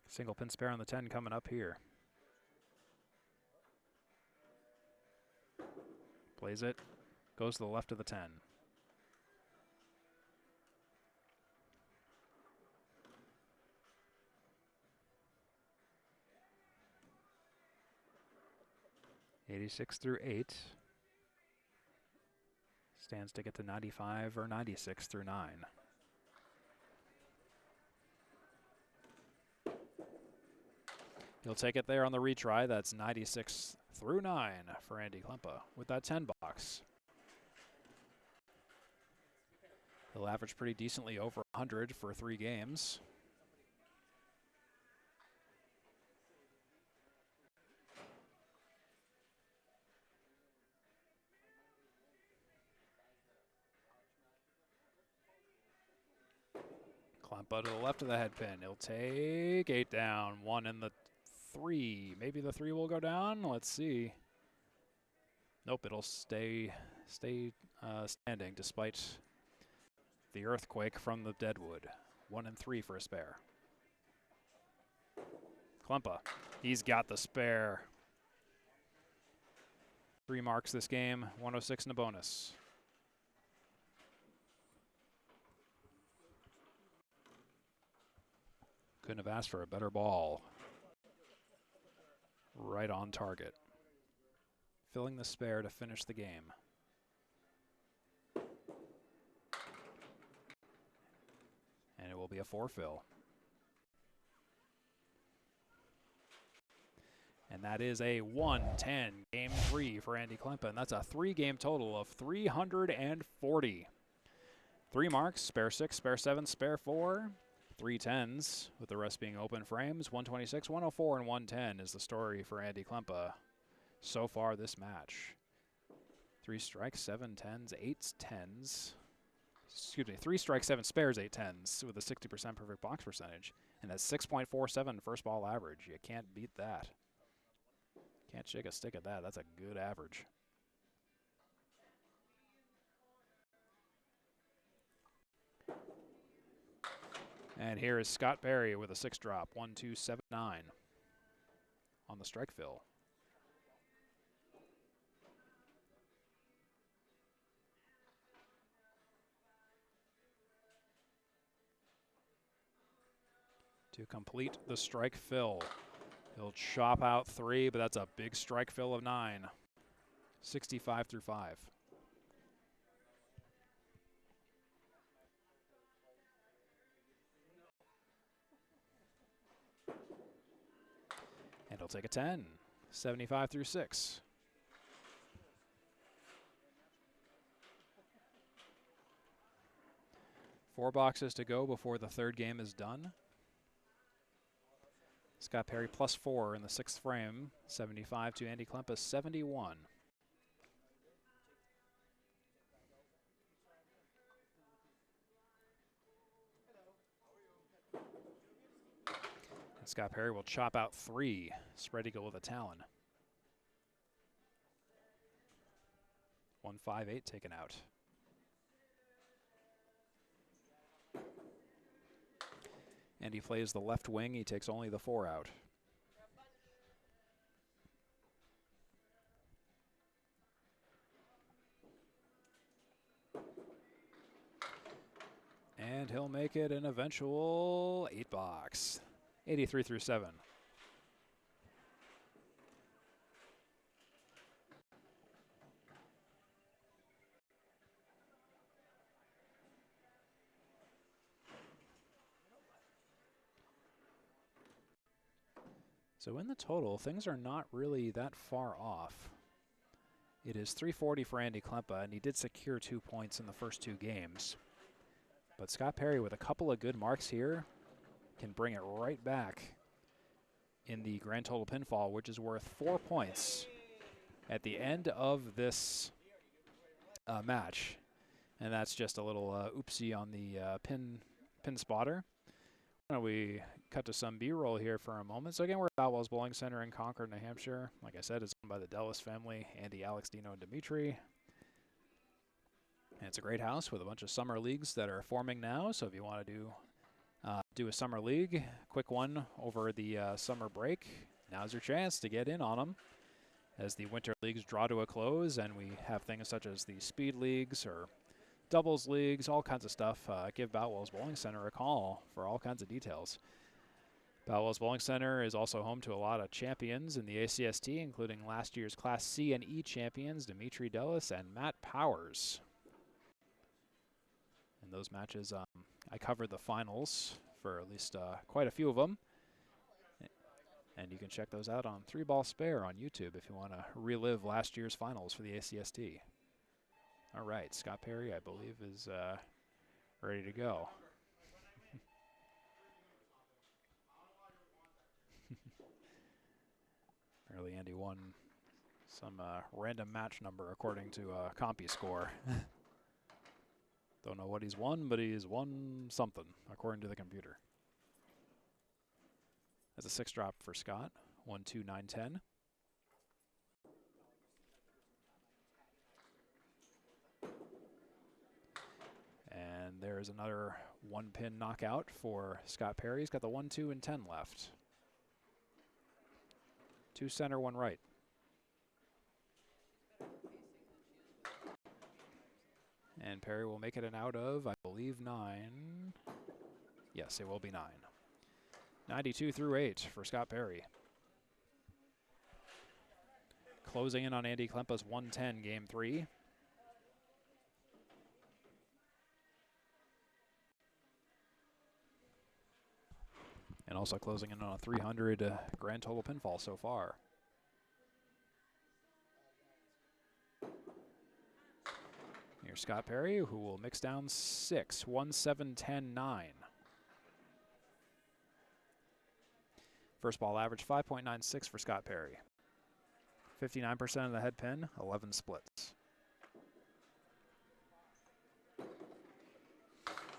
Single pin spare on the 10 coming up here. Plays it, goes to the left of the 10. '86 through 8. Stands to get to 95 or 96 through 9. He'll take it there on the retry. That's 96 through 9 for Andy Klempa with that 10 box. He'll average pretty decently over 100 for 3 games. Klempa to the left of the head pin. He'll take 8 down, 1 in the 3. Maybe the 3 will go down. Let's see. Nope, it'll stay standing despite the earthquake from the deadwood. 1 and 3 for a spare. Klempa, he's got the spare. 3 marks this game, 106 in a bonus. Couldn't have asked for a better ball. Right on target. Filling the spare to finish the game. And it will be a 4-fill. And that is a 1-10 game 3 for Andy Klempa. And that's a 3-game total of 340. 3 marks, spare 6, spare 7, spare 4. 3 10s, with the rest being open frames. 126, 104, and 110 is the story for Andy Klempa so far this match. 3 strikes, 7 10s, 8 10s. Excuse me, 3 strikes, 7 spares, 8 10s with a 60% perfect box percentage. And that's 6.47 first ball average. You can't beat that. Can't shake a stick at that. That's a good average. And here is Scott Berry with a 6-drop, 1-2-7-9 on the strike fill. To complete the strike fill, he'll chop out 3, but that's a big strike fill of 9. 65 through 5. And he'll take a 10, 75 through 6. Four boxes to go before the third game is done. Scott Perry +4 in the 6th frame, 75 to Andy Klempa 71. And Scott Perry will chop out 3, spread eagle with a talon. 158 taken out. And he plays the left wing. He takes only the 4 out. And he'll make it an eventual 8 box. 83 through 7. So in the total, things are not really that far off. It is 340 for Andy Klempa, and he did secure 2 points in the first 2 games. But Scott Perry, with a couple of good marks here, can bring it right back in the grand total pinfall, which is worth 4 points at the end of this match. And that's just a little oopsie on the pin spotter. Why don't we cut to some B-roll here for a moment. So again, we're at Boutwell's Bowling Center in Concord, New Hampshire. Like I said, it's owned by the Dellis family, Andy, Alex, Dino, and Dimitri. And it's a great house with a bunch of summer leagues that are forming now. So if you want to do a summer league, quick one over the summer break, now's your chance to get in on them as the winter leagues draw to a close, and we have things such as the speed leagues or doubles leagues, all kinds of stuff. Give Boutwell's Bowling Center a call for all kinds of details. Boutwell's Bowling Center is also home to a lot of champions in the ACST, including last year's Class C and E champions, Dimitri Dellis and Matt Powers. In those matches, I covered the finals for at least quite a few of them. And you can check those out on 3 Ball Spare on YouTube if you want to relive last year's finals for the ACST. All right, Scott Perry, I believe, is ready to go. Apparently Andy won some random match number according to CompuScore. Don't know what he's won, but he's won something according to the computer. That's a 6 drop for Scott, 1, 2, 9, 10. And there's another 1-pin knockout for Scott Perry. He's got the 1, 2, and 10 left. 2 center, 1 right. And Perry will make it an out of, I believe, 9. Yes, it will be 9. 92 through 8 for Scott Perry. Closing in on Andy Klempa's 110 game 3. And also closing in on a 300 grand total pinfall so far. Here's Scott Perry, who will mix down 6, 1, 7, 10, 9. First ball average 5.96 for Scott Perry. 59% of the head pin, 11 splits.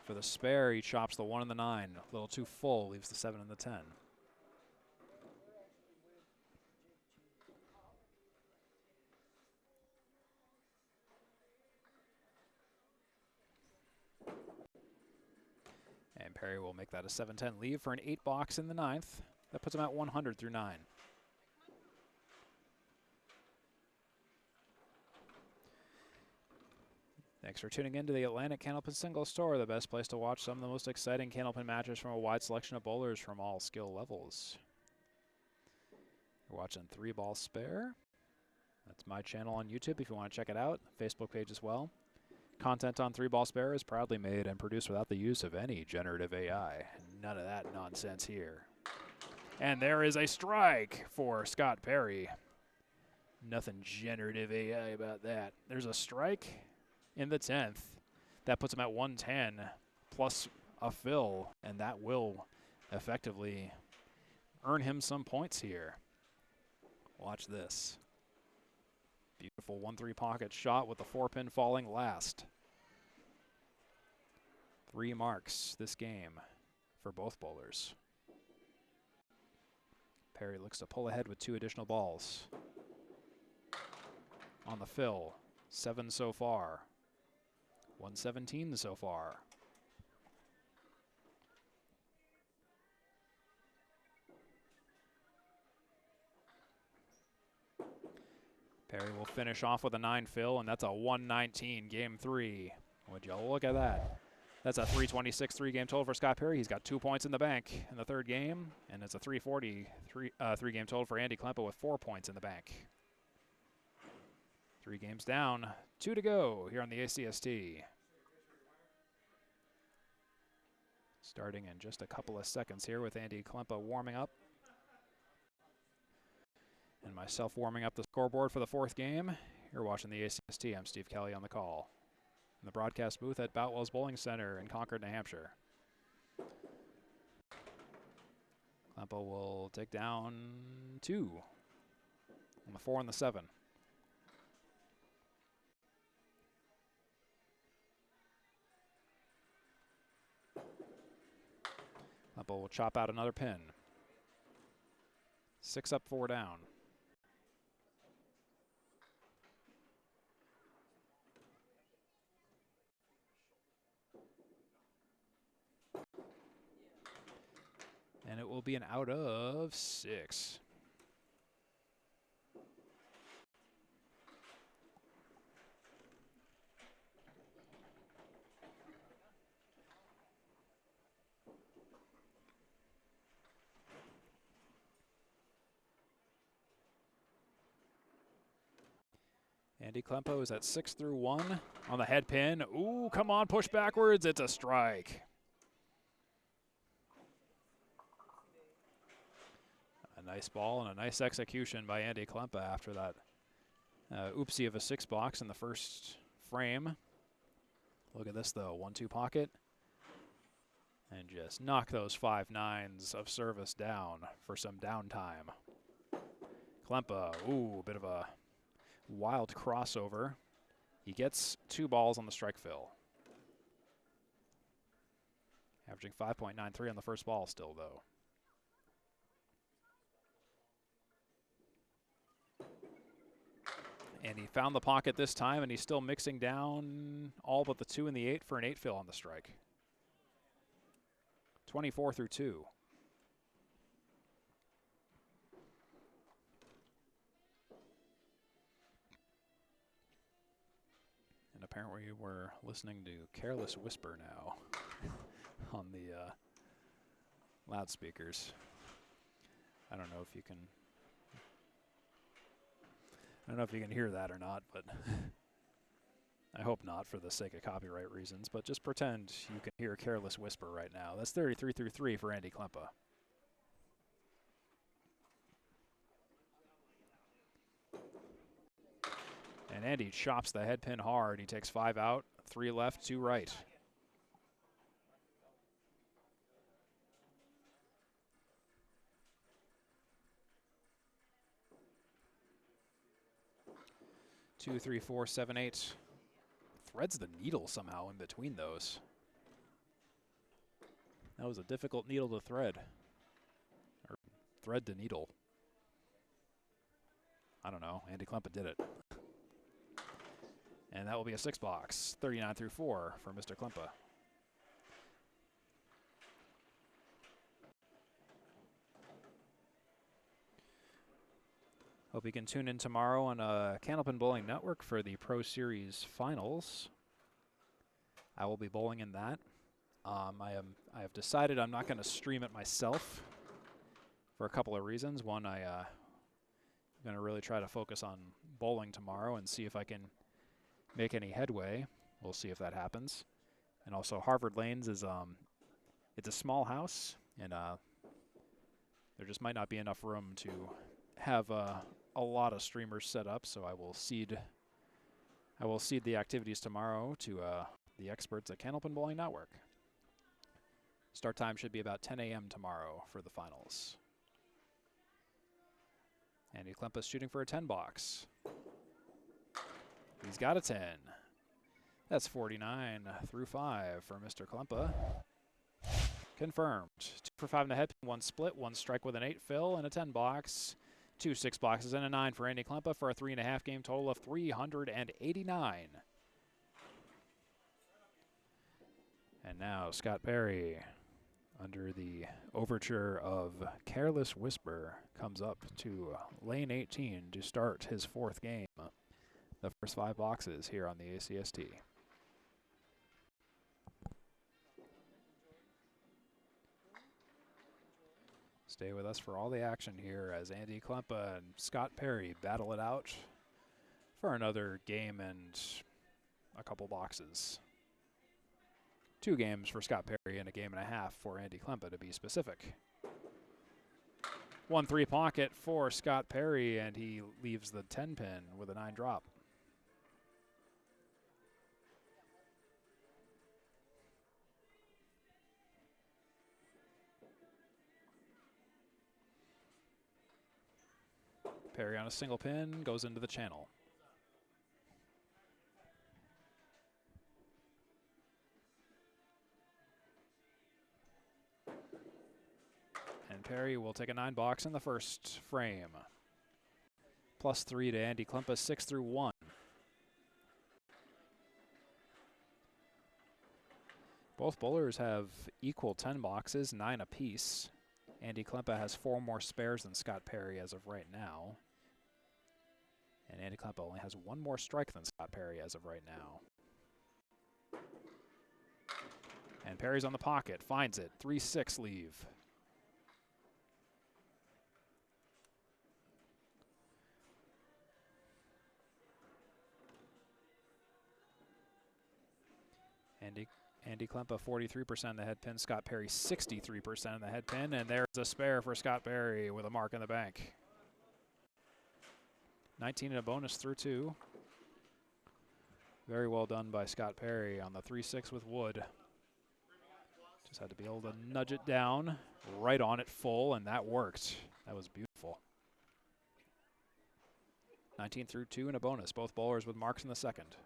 For the spare, he chops the 1 and the 9. A little too full, leaves the 7 and the 10. And Perry will make that a 7-10 leave for an 8 box in the 9th. That puts him at 100 through 9. Thanks for tuning in to the Atlantic Candlepin Singles Store, the best place to watch some of the most exciting Candlepin matches from a wide selection of bowlers from all skill levels. You're watching 3 Ball Spare. That's my channel on YouTube if you want to check it out. Facebook page as well. Content on 3 Ball Spare is proudly made and produced without the use of any generative AI. None of that nonsense here. And there is a strike for Scott Perry. Nothing generative AI about that. There's a strike in the 10th. That puts him at 110 plus a fill, and that will effectively earn him some points here. Watch this. Beautiful 1-3 pocket shot with the 4-pin falling last. 3 marks this game for both bowlers. Perry looks to pull ahead with 2 additional balls. On the fill, 7 so far. 117 so far. Perry will finish off with a 9 fill, and that's a 119 game 3. Would you look at that? That's a 326 3-game total for Scott Perry. He's got 2 points in the bank in the 3rd game, and it's a 340 3-game total for Andy Klempa with 4 points in the bank. 3 games down, 2 to go here on the ACST. Starting in just a couple of seconds here with Andy Klempa warming up. And myself warming up the scoreboard for the 4th game You're watching the ACST. I'm Steve Kelly on the call. In the broadcast booth at Boutwell's Bowling Center in Concord, New Hampshire. Klempa will take down 2 on the 4 and the 7. Klempa will chop out another pin. 6 up, 4 down. And it will be an out of 6. Andy Klempa is at 6 through 1 on the head pin. Ooh, come on, push backwards. It's a strike. A nice ball and a nice execution by Andy Klempa after that oopsie of a 6 box in the first frame. Look at this though, 1-2 pocket. And just knock those 5 9s of service down for some downtime. Klempa, ooh, a bit of a wild crossover. He gets 2 balls on the strike fill. Averaging 5.93 on the first ball still though. And he found the pocket this time, and he's still mixing down all but the 2 and the 8 for an 8 fill on the strike. 24 through 2. And apparently we're listening to Careless Whisper now on the loudspeakers. I don't know if you can hear that or not, but I hope not for the sake of copyright reasons, but just pretend you can hear Careless Whisper right now. That's 33 through 3 for Andy Klempa. And Andy chops the head pin hard. He takes 5 out, 3 left, 2 right. Two, 3, 4, 7, 8. Threads the needle somehow in between those. That was a difficult needle to thread. Or thread to needle. I don't know. Andy Klempa did it. And that will be a 6 box. 39 through 4 for Mr. Klempa. Hope you can tune in tomorrow on Candlepin Bowling Network for the Pro Series Finals. I will be bowling in that. I have decided I'm not going to stream it myself for a couple of reasons. One, I'm going to really try to focus on bowling tomorrow and see if I can make any headway. We'll see if that happens. And also, Harvard Lanes is it's a small house, and there just might not be enough room to have a lot of streamers set up, so I will cede the activities tomorrow to the experts at Candlepin Bowling Network. Start time should be about 10 a.m. tomorrow for the finals. Andy Klempa's shooting for a 10 box. He's got a 10. That's 49 through 5 for Mr. Klempa. Confirmed. 2 for 5 in the head, 1 split, 1 strike with an 8 fill, and a 10 box. 2 6 boxes and a 9 for Andy Klempa for a 3.5 game total of 389. And now Scott Perry, under the overture of Careless Whisper, comes up to lane 18 to start his 4th game. The first 5 boxes here on the ACST. Stay with us for all the action here as Andy Klempa and Scott Perry battle it out for another game and a couple boxes. 2 games for Scott Perry and a game and a half for Andy Klempa, to be specific. 1-3 pocket for Scott Perry, and he leaves the 10 pin with a 9 drop. Perry on a single pin, goes into the channel. And Perry will take a 9 box in the first frame. +3 to Andy Klempa, 6 through 1. Both bowlers have equal 10 boxes, 9 apiece. Andy Klempa has 4 more spares than Scott Perry as of right now. And Andy Klempa only has 1 more strike than Scott Perry as of right now. And Perry's on the pocket, finds it, 3-6 leave. Andy Klempa 43% in the head pin, Scott Perry 63% in the head pin, and there's a spare for Scott Perry with a mark in the bank. 19 and a bonus through 2. Very well done by Scott Perry on the 3-6 with wood. Just had to be able to nudge it down, right on it full, and that worked. That was beautiful. 19 through 2 and a bonus, both bowlers with marks in the second.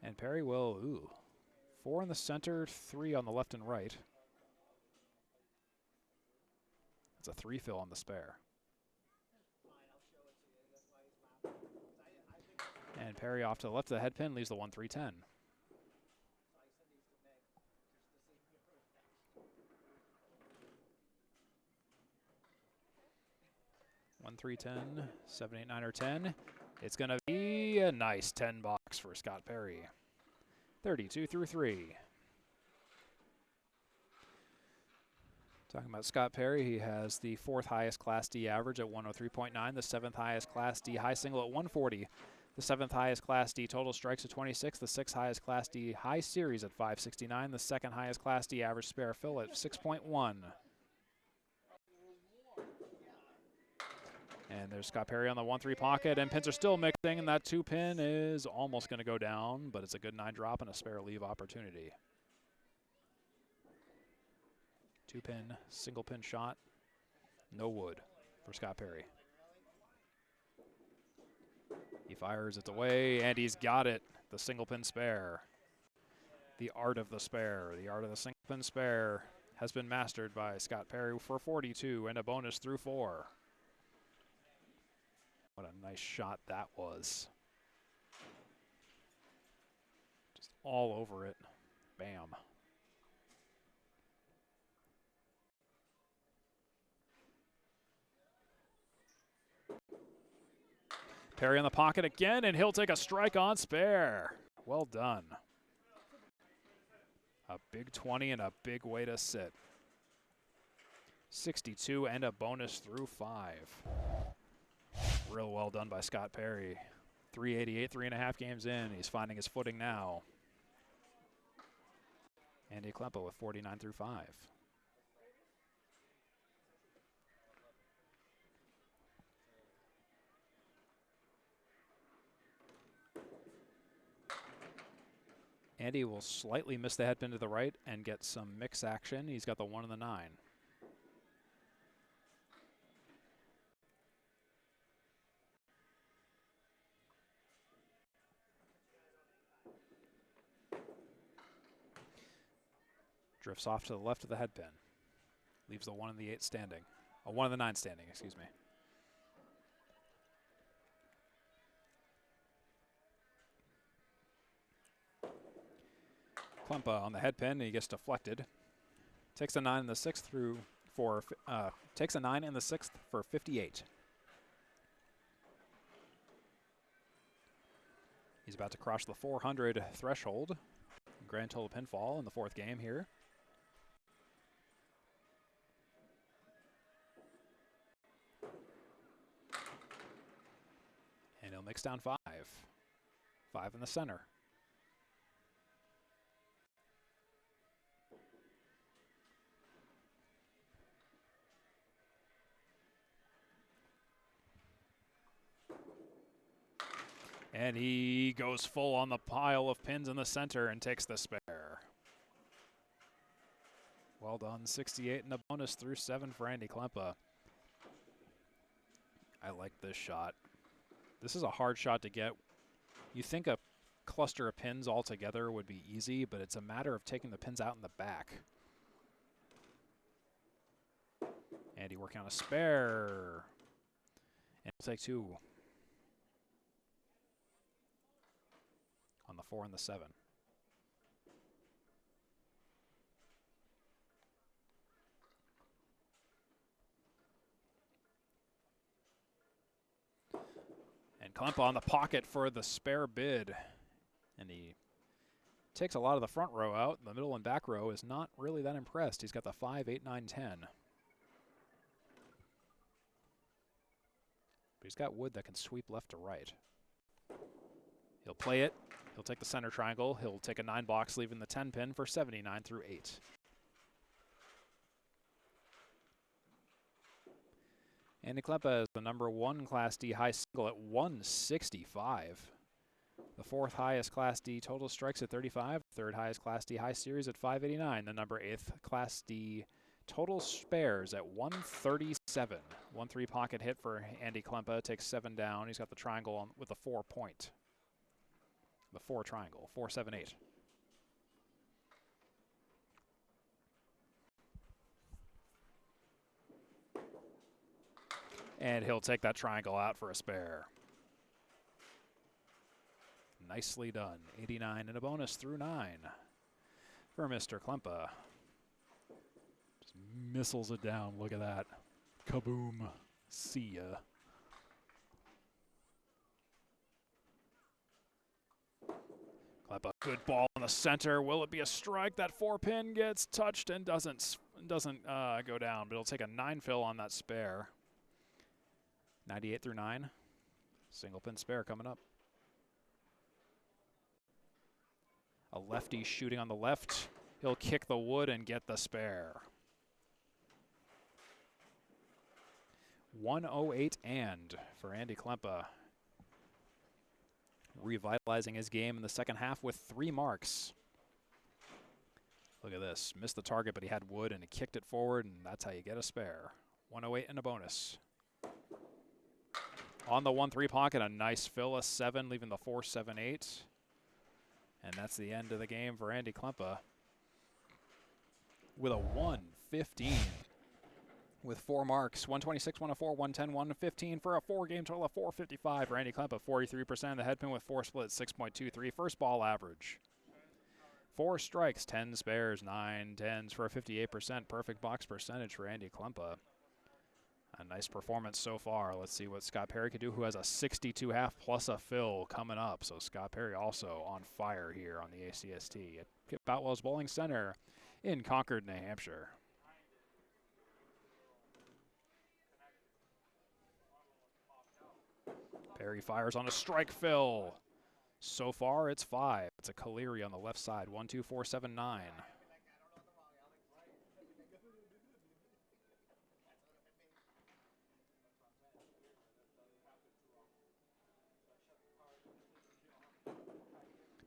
And Perry will, 4 in the center, 3 on the left and right. That's a 3 fill on the spare. And Perry off to the left of the head pin, leaves the 1-3-10. One, 3, 10, 7, 8, 9, or 10. It's going to be a nice 10 box for Scott Perry. 32 through 3. Talking about Scott Perry, he has the 4th highest Class D average at 103.9, the 7th highest Class D high single at 140, the 7th highest Class D total strikes at 26, the 6th highest Class D high series at 569, the 2nd highest Class D average spare fill at 6.1. And there's Scott Perry on the 1-3 pocket, and pins are still mixing, and that 2 pin is almost going to go down, but it's a good 9 drop and a spare leave opportunity. 2 pin, single pin shot, no wood for Scott Perry. He fires it away, and he's got it. The single pin spare. The art of the spare. The art of the single pin spare has been mastered by Scott Perry for 42 and a bonus through 4. What a nice shot that was. Just all over it. Bam. Perry in the pocket again, and he'll take a strike on spare. Well done. A big 20 and a big way to sit. 62 and a bonus through 5. Real well done by Scott Perry. 388, 3.5 games in. He's finding his footing now. Andy Klempa with 49 through 5. Andy will slightly miss the head pin to the right and get some mix action. He's got the 1 and the 9. Drifts off to the left of the head pin. Leaves the 1 and the 8 standing. A 1 and the 9 standing, excuse me. Klempa on the head pin, and he gets deflected. Takes a 9 in the 6th through for takes a 9 in the 6th for 58. He's about to cross the 400 threshold. Grand total pinfall in the 4th game here. And he'll mix down 5. 5 in the center. And he goes full on the pile of pins in the center and takes the spare. Well done. 68 and a bonus through 7 for Andy Klempa. I like this shot. This is a hard shot to get. You think a cluster of pins all together would be easy, but it's a matter of taking the pins out in the back. Andy working on a spare. And we'll take 2. On the 4 and the 7. And Klempa on the pocket for the spare bid. And he takes a lot of the front row out. The middle and back row is not really that impressed. He's got the 5, 8, 9, 10. But he's got wood that can sweep left to right. He'll play it. He'll take the center triangle. He'll take a 9 box, leaving the 10 pin for 79 through 8. Andy Klempa is the #1 Class D high single at 165. The 4th highest Class D total strikes at 35. 3rd highest Class D high series at 589. The #8th Class D total spares at 137. 1-3 pocket hit for Andy Klempa. Takes 7 down. He's got the triangle on with the 4 point. The 4 triangle. 4, 7, 8. And he'll take that triangle out for a spare. Nicely done. 89 and a bonus through 9 for Mr. Klempa. Just missiles it down. Look at that. Kaboom. See ya. Klempa, good ball in the center. Will it be a strike? That 4 pin gets touched and doesn't go down, but it'll take a 9 fill on that spare. 98 through 9. Single pin spare coming up. A lefty shooting on the left. He'll kick the wood and get the spare. 108 and for Andy Klempa. Revitalizing his game in the second half with 3 marks. Look at this. Missed the target, but he had wood and he kicked it forward, and that's how you get a spare. 108 and a bonus. On the 1-3 pocket, a nice fill, a 7, leaving the 4, 7, 8. And that's the end of the game for Andy Klempa. With a 115. With 4 marks, 126, 104, 110, 115 for a 4-game total of 455 for Andy Klempa. 43% of the head pin with 4 splits, 6.23 first ball average. 4 strikes, 10 spares, 9 tens for a 58% perfect box percentage for Andy Klempa. A nice performance so far. Let's see what Scott Perry could do, who has a 62 plus a fill coming up. So Scott Perry also on fire here on the ACST at Boutwell's Bowling Center in Concord, New Hampshire. Perry fires on a strike fill. So far, it's 5. It's a Caleri on the left side. 1, 2, 4, 7, 9.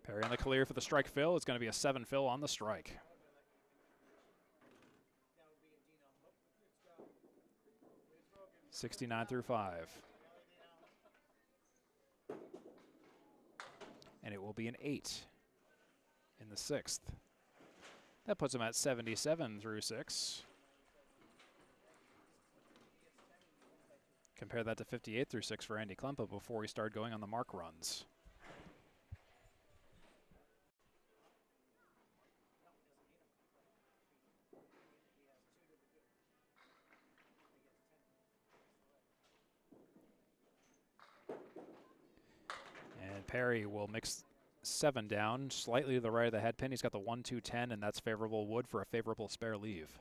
Perry on the clear for the strike fill. It's going to be a 7 fill on the strike. $69 through 5. And it will be an 8 in the 6th. That puts him at 77 through 6. Compare that to 58 through 6 for Andy Klempa before he started going on the mark runs. And Perry will mix 7 down, slightly to the right of the head pin. He's got the 1, 2, 10, and that's favorable wood for a favorable spare leave.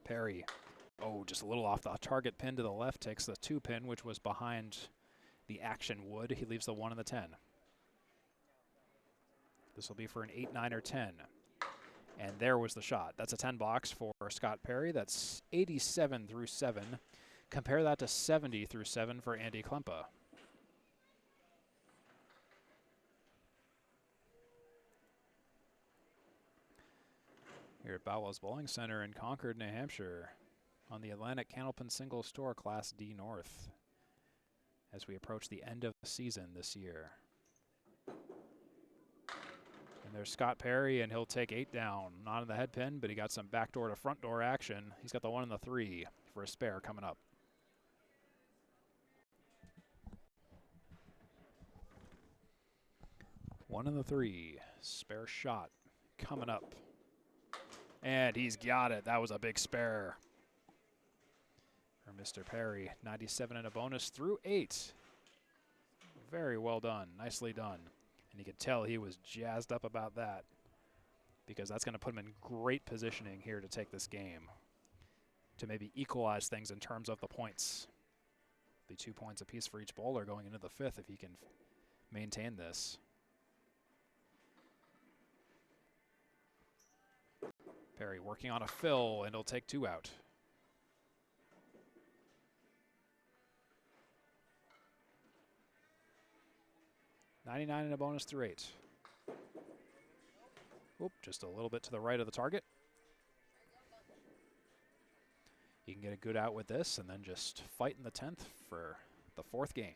Perry, oh, just a little off the target pin to the left, takes the 2 pin, which was behind the action wood. He leaves the 1 and the 10. This will be for an 8, 9, or 10. And there was the shot. That's a 10 box for Scott Perry. That's 87 through 7. Compare that to 70 through 7 for Andy Klempa. Here at Boutwell's Bowling Center in Concord, New Hampshire, on the Atlantic Candlepin Singles Tour Class D North, as we approach the end of the season this year. And there's Scott Perry, and he'll take 8 down. Not in the head pin, but he got some backdoor to front door action. He's got the 1 and the 3 for a spare coming up. One and the 3, spare shot coming up. And he's got it. That was a big spare for Mr. Perry. 97 and a bonus through 8. Very well done. Nicely done. And you could tell he was jazzed up about that, because that's going to put him in great positioning here to take this game, to maybe equalize things in terms of the points. Be 2 points apiece for each bowler going into the 5th if he can maintain this. Perry working on a fill, and he'll take 2 out. $99 and a bonus through 8. Oop, just a little bit to the right of the target. You can get a good out with this and then just fight in the 10th for the 4th game.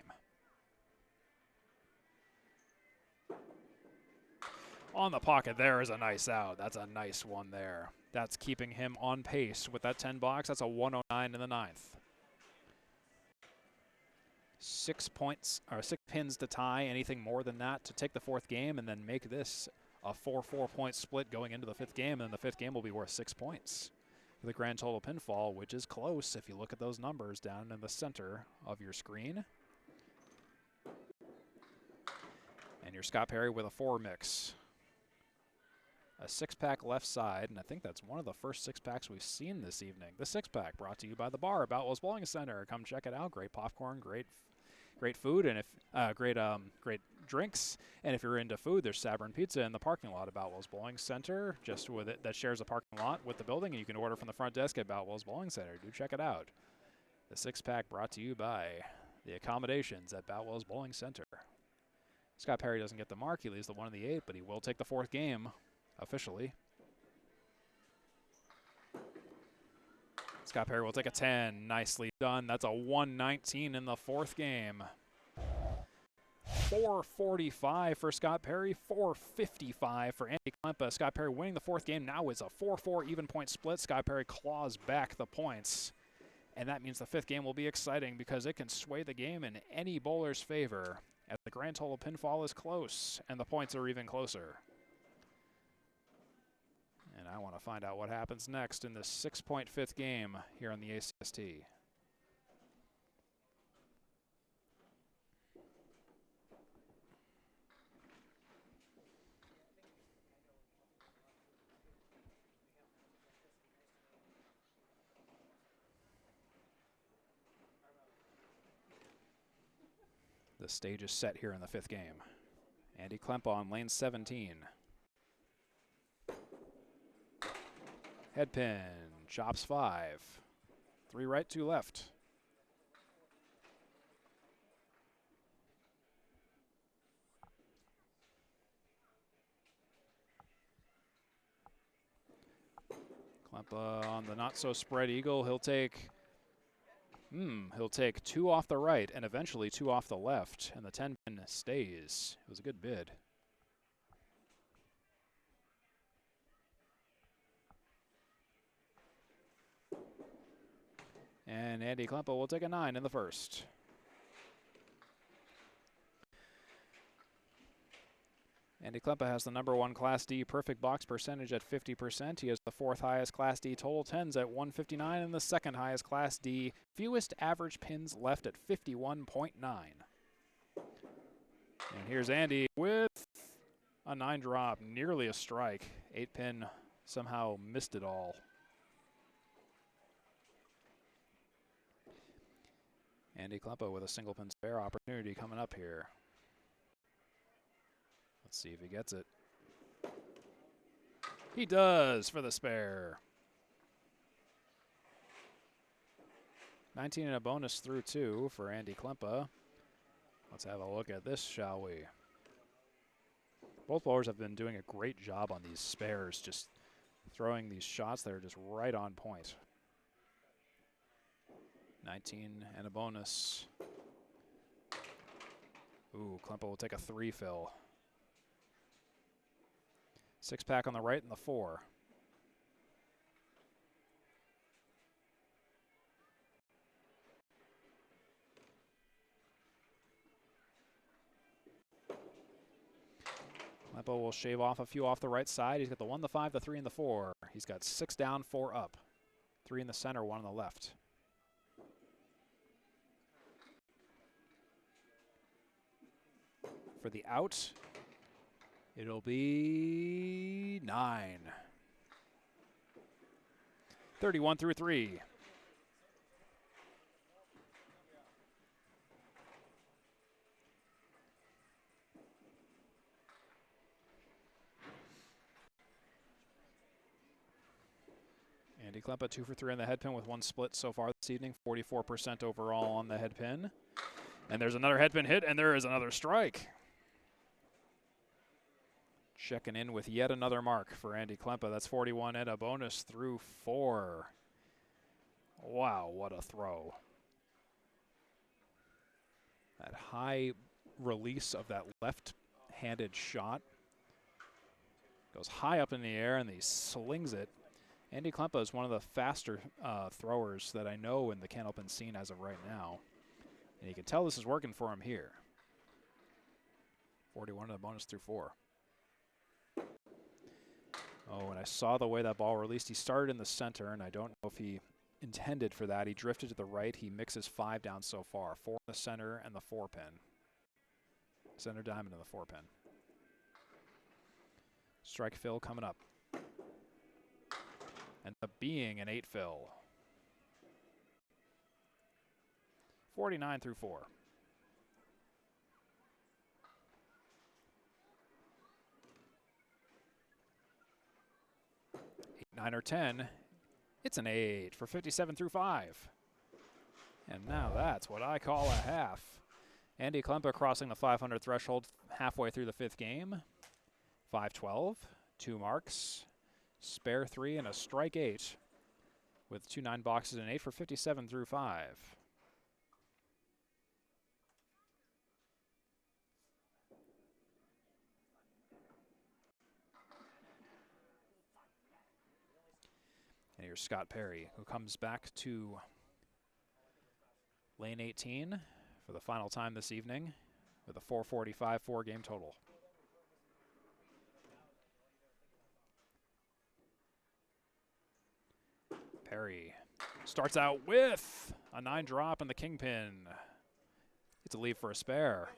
On the pocket, there is a nice out. That's a nice one there. That's keeping him on pace with that 10 box. That's a 109 in the 9th. 6 points, or 6 pins to tie. Anything more than that to take the 4th game and then make this a 4-4 point split going into the 5th game. And the 5th game will be worth 6 points. The grand total pinfall, which is close if you look at those numbers down in the center of your screen. And your Scott Perry with a 4 mix. A 6-pack left side, and I think that's one of the first 6-packs we've seen this evening. The 6-pack brought to you by the bar, Boutwell's Bowling Center. Come check it out. Great popcorn, great food, and if great drinks. And if you're into food, there's Sabrin Pizza in the parking lot at Boutwell's Bowling Center, just with it that shares a parking lot with the building, and you can order from the front desk at Boutwell's Bowling Center. Do check it out. The 6-pack brought to you by the accommodations at Boutwell's Bowling Center. Scott Perry doesn't get the mark. He leaves the 1 and the 8, but he will take the 4th game. Officially. Scott Perry will take a 10. Nicely done. That's a 119 in the 4th game. 445 for Scott Perry, 455 for Andy Klempa. Scott Perry winning the 4th game. Now it's a 4-4 even point split. Scott Perry claws back the points. And that means the 5th game will be exciting because it can sway the game in any bowler's favor, as the grand total pinfall is close and the points are even closer. And I want to find out what happens next in this 6-point 5th game here on the ACST. The stage is set here in the 5th game. Andy Klempa on lane 17. Head pin, chops 5. 3 right, 2 left. Klempa on the not so spread eagle. He'll take 2 off the right and eventually 2 off the left, and the 10 pin stays. It was a good bid. And Andy Klempa will take a 9 in the 1st. Andy Klempa has the #1 Class D perfect box percentage at 50%. He has the 4th highest Class D total 10s at 159 and the 2nd highest Class D fewest average pins left at 51.9. And here's Andy with a 9 drop, nearly a strike. 8 pin somehow missed it all. Andy Klempa with a single pin spare opportunity coming up here. Let's see if he gets it. He does for the spare. 19 and a bonus through 2 for Andy Klempa. Let's have a look at this, shall we? Both bowlers have been doing a great job on these spares, just throwing these shots that are just right on point. 19 and a bonus. Ooh, Klempa will take a 3 fill. 6-pack on the right and the 4. Klempa will shave off a few off the right side. He's got the 1, the 5, the 3, and the 4. He's got 6 down, 4 up. 3 in the center, 1 on the left. For the out, it'll be 9. 31 through 3. Andy Klempa 2 for 3 on the head pin with 1 split so far this evening. 44% overall on the head pin. And there's another head pin hit, and there is another strike. Checking in with yet another mark for Andy Klempa. That's 41 and a bonus through 4. Wow, what a throw. That high release of that left-handed shot. Goes high up in the air, and he slings it. Andy Klempa is one of the faster throwers that I know in the Candlepin scene as of right now. And you can tell this is working for him here. 41 and a bonus through 4. Oh, and I saw the way that ball released. He started in the center, and I don't know if he intended for that. He drifted to the right. He mixes 5 down so far. 4 in the center and the 4 pin. Center diamond and the 4 pin. Strike fill coming up. Ends up being an 8 fill. 49 through 4. 8, 9, or 10. It's an 8 for 57 through 5. And now that's what I call a half. Andy Klempa crossing the 500 threshold halfway through the 5th game. 5-12, 2 marks. Spare 3 and a strike 8 with 2 9 boxes and 8 for 57 through 5. And here's Scott Perry, who comes back to lane 18 for the final time this evening with a 445 4-game total. Perry starts out with a 9 drop and the kingpin. It's a leave for a spare.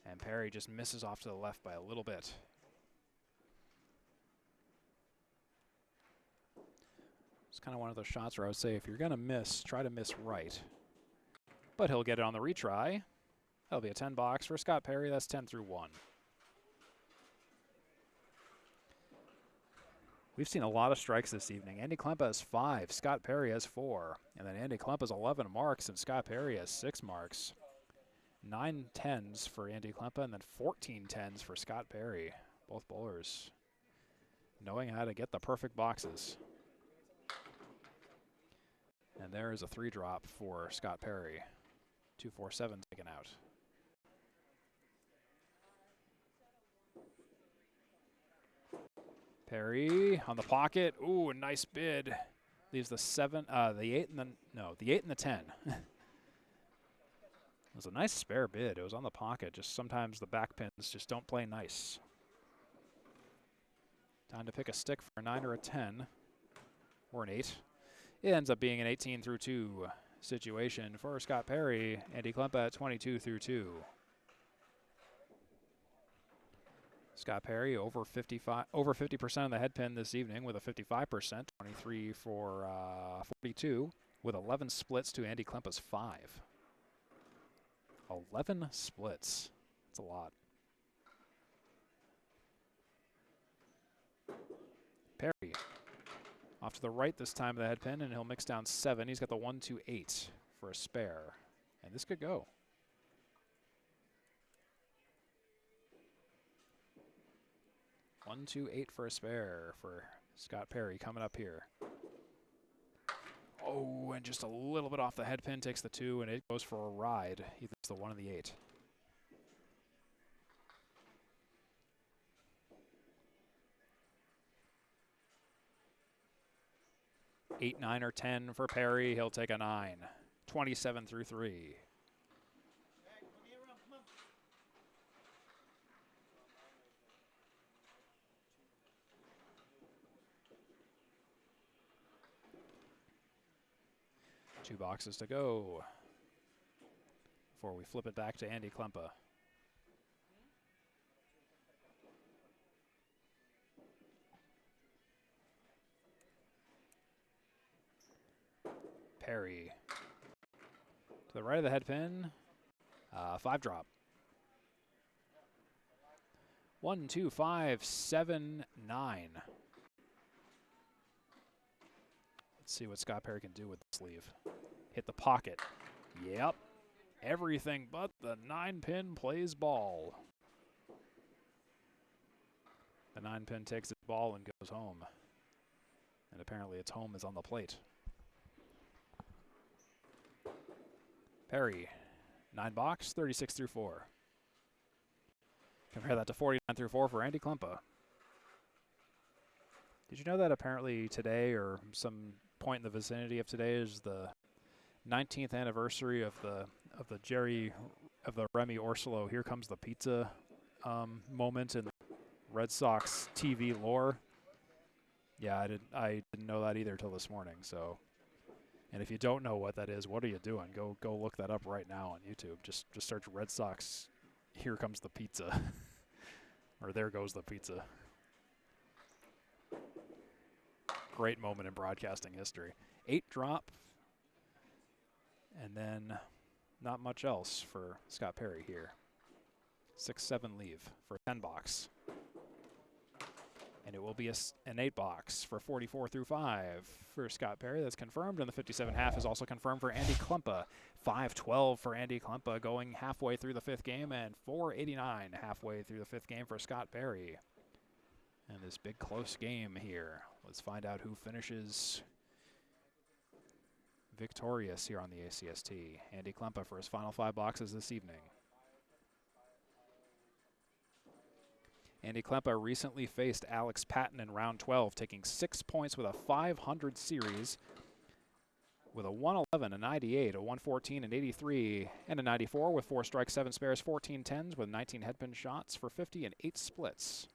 And Perry just misses off to the left by a little bit. It's kind of one of those shots where I would say if you're going to miss, try to miss right. But he'll get it on the retry. That'll be a 10 box for Scott Perry. That's 10 through 1. We've seen a lot of strikes this evening. Andy Klempa has 5. Scott Perry has 4. And then Andy Klempa has 11 marks, and Scott Perry has 6 marks. 9 10s for Andy Klempa, and then 14 10s for Scott Perry. Both bowlers knowing how to get the perfect boxes. And there is a 3 drop for Scott Perry. 247 taken out. Perry on the pocket. Ooh, a nice bid. Leaves the 7, the 8 and the 8 and the 10. It was a nice spare bid. It was on the pocket. Just sometimes the back pins just don't play nice. Time to pick a stick for a 9 or a 10 or an 8. It ends up being an 18 through 2 situation for Scott Perry. Andy Klempa at 22 through 2. Scott Perry over 50% of the head pin this evening with a 55%, 23 for 42, with 11 splits to Andy Klempa's 5. 11 splits. That's a lot. Perry. Off to the right this time of the head pin, and he'll mix down 7. He's got the 1-2-8 for a spare. And this could go. One, 2-8 for a spare for Scott Perry coming up here. Oh, and just a little bit off the head pin, takes the 2, and it goes for a ride. He leaves the 1 and the 8. Eight, 9, or 10 for Perry. He'll take a 9. 27 through 3. Two boxes to go before we flip it back to Andy Klempa. Perry to the right of the head pin. 5 drop. 1, 2, 5, 7, 9. Let's see what Scott Perry can do with the sleeve. Hit the pocket. Yep. Everything but the 9-pin plays ball. The 9-pin takes its ball and goes home. And apparently its home is on the plate. Perry, 9 box, 36 through 4. Compare that to 49 through 4 for Andy Klempa. Did you know that apparently today, or some point in the vicinity of today, is the 19th anniversary of the Remy Orsillo "Here Comes the Pizza" moment in Red Sox TV lore? Yeah, I didn't know that either till this morning. So, and if you don't know what that is, what are you doing? Go look that up right now on YouTube. Just search Red Sox "Here Comes the Pizza" or "There Goes the Pizza." Great moment in broadcasting history. 8 drop, and then not much else for Scott Perry here. 6-7 leave for a 10 box. And it will be an 8 box for 44 through 5 for Scott Perry. That's confirmed, and the 57.5 is also confirmed for Andy Klempa. 5-12 for Andy Klempa going halfway through the 5th game, and 4-89 halfway through the 5th game for Scott Perry. And this big close game here. Let's find out who finishes victorious here on the ACST. Andy Klempa for his final 5 boxes this evening. Andy Klempa recently faced Alex Patton in round 12, taking 6 points with a 500 series, with a 111, a 98, a 114, an 83, and a 94, with 4 strikes, 7 spares, 14 tens, with 19 headpin shots for 50 and 8 splits.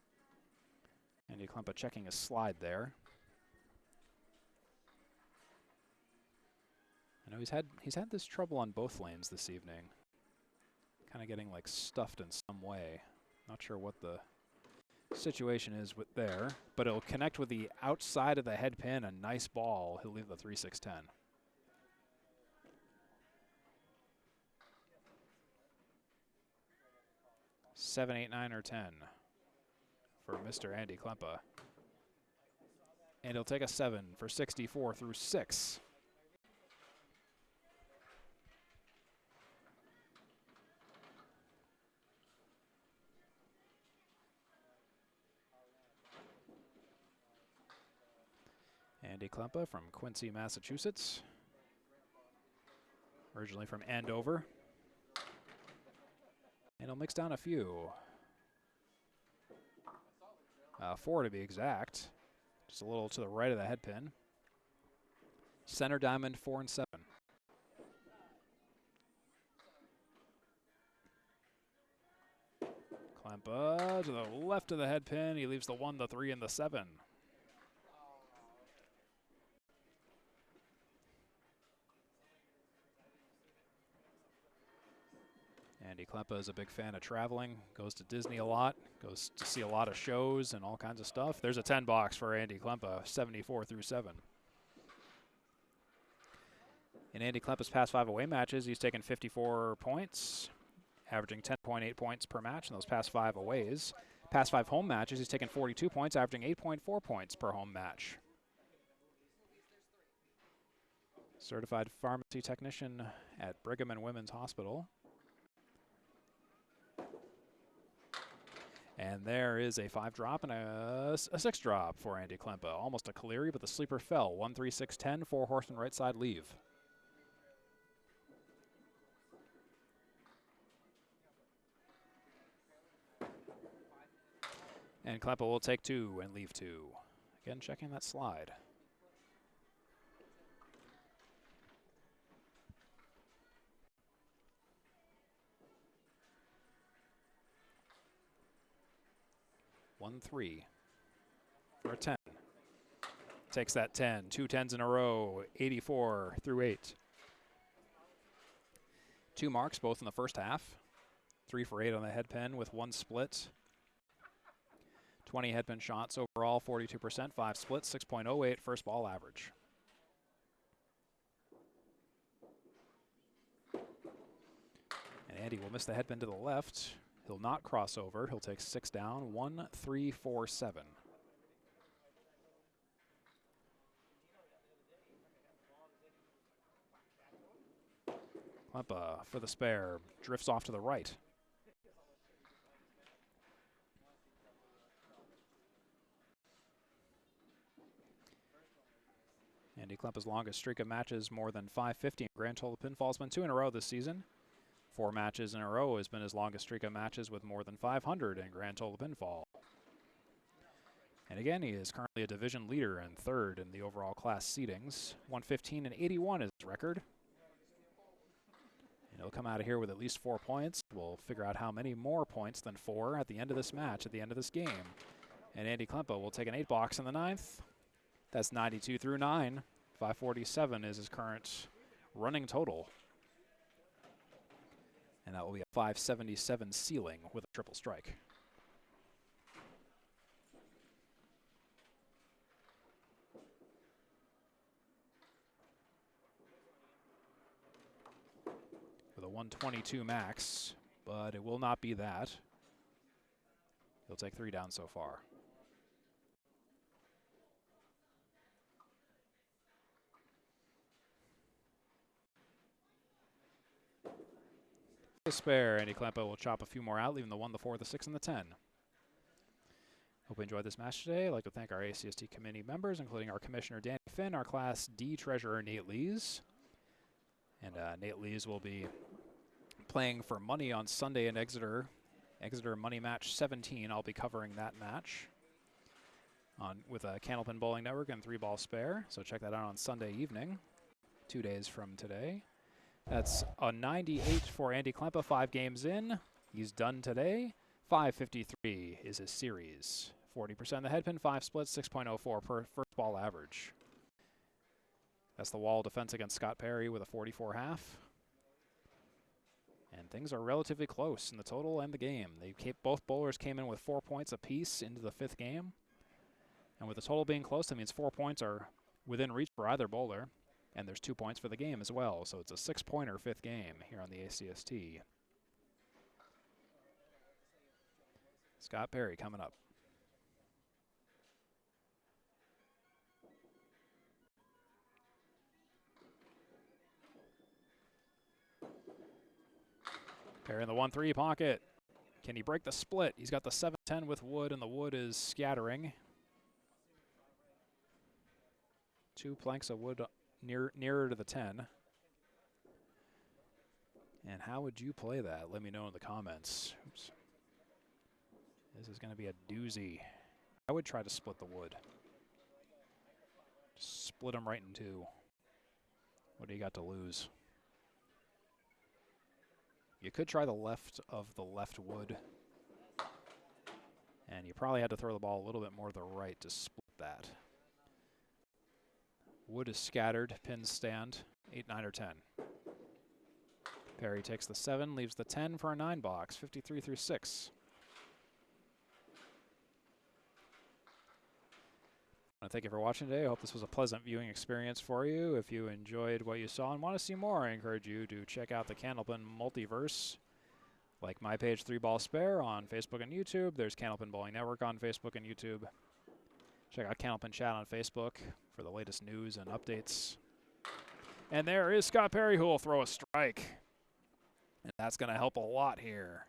Andy Klempa checking his slide there. I know he's had this trouble on both lanes this evening. Kind of getting like stuffed in some way. Not sure what the situation is with there, but it'll connect with the outside of the head pin. A nice ball. He'll leave the 3-6-10. Seven, 8, 9, or 10 for Mr. Andy Klempa. And he'll take a 7 for 64 through 6. Andy Klempa from Quincy, Massachusetts. Originally from Andover. And he'll mix down a few. 4 to be exact. Just a little to the right of the head pin. Center diamond, 4 and 7. Klempa to the left of the head pin. He leaves the 1, the 3, and the 7. Andy Klempa is a big fan of traveling, goes to Disney a lot, goes to see a lot of shows and all kinds of stuff. There's a 10 box for Andy Klempa, 74 through 7. In Andy Klempa's past 5 away matches, he's taken 54 points, averaging 10.8 points per match in those past 5 aways. Past 5 home matches, he's taken 42 points, averaging 8.4 points per home match. Certified pharmacy technician at Brigham and Women's Hospital. And there is a 5-drop and a 6-drop for Andy Klempa. Almost a Caleri, but the sleeper fell. 1-3-6-10, 4 horseman right side leave. And Klempa will take 2 and leave 2. Again, checking that slide. One 3 for a 10. Takes that 10. 2 10s in a row. 84 through 8. 2 marks both in the first half. 3 for 8 on the head pin with 1 split. 20 head pin shots overall, 42%, 5 splits, 6.08 first ball average. And Andy will miss the head pin to the left. He'll not cross over. He'll take 6 down. 1 3 4 7. Klempa for the spare. Drifts off to the right. Andy Klempa's longest streak of matches, more than 550 in grand total pinfalls, been 2 in a row this season. 4 matches in a row has been his longest streak of matches with more than 500 in grand total pinfall. And again, he is currently a division leader and 3rd in the overall class seedings. 115 and 81 is his record. And he'll come out of here with at least 4 points. We'll figure out how many more points than 4 at the end of this match, at the end of this game. And Andy Klempa will take an 8 box in the 9th. That's 92 through 9. 547 is his current running total. And that will be a 577 ceiling with a triple strike. With a 122 max, but it will not be that. He'll take 3 down so far. The spare, Andy Klempa will chop a few more out, leaving the 1, the 4, the 6, and the 10. Hope you enjoyed this match today. I'd like to thank our ACST committee members, including our commissioner, Danny Finn, our Class D treasurer, Nate Lees. And Nate Lees will be playing for money on Sunday in Exeter. Exeter Money Match 17. I'll be covering that match with a Candlepin Bowling Network and 3-ball spare. So check that out on Sunday evening, 2 days from today. That's a 98 for Andy Klempa, 5 games in. He's done today. 553 is his series. 40% the head pin, 5 splits, 6.04 per first ball average. That's the wall defense against Scott Perry with a 44.5. And things are relatively close in the total and the game. Both bowlers came in with 4 points apiece into the 5th game. And with the total being close, that means 4 points are within reach for either bowler. And there's 2 points for the game as well. So it's a 6-pointer 5th game here on the ACST. Scott Perry coming up. Perry in the 1-3 pocket. Can he break the split? He's got the 7-10 with wood, and the wood is scattering. 2 planks of wood nearer to the 10. And how would you play that? Let me know in the comments. Oops. This is going to be a doozy. I would try to split the wood. Just split them right in 2. What do you got to lose? You could try the left of the left wood. And you probably had to throw the ball a little bit more to the right to split that. Wood is scattered, pins stand, 8, 9, or 10. Perry takes the 7, leaves the 10 for a 9 box, 53 through 6. Thank you for watching today. I hope this was a pleasant viewing experience for you. If you enjoyed what you saw and want to see more, I encourage you to check out the Candlepin Multiverse Like my page, 3 Ball Spare on Facebook and YouTube. There's Candlepin Bowling Network on Facebook and YouTube. Check out Candlepin Chat on Facebook for the latest news and updates. And there is Scott Perry, who will throw a strike. And that's going to help a lot here.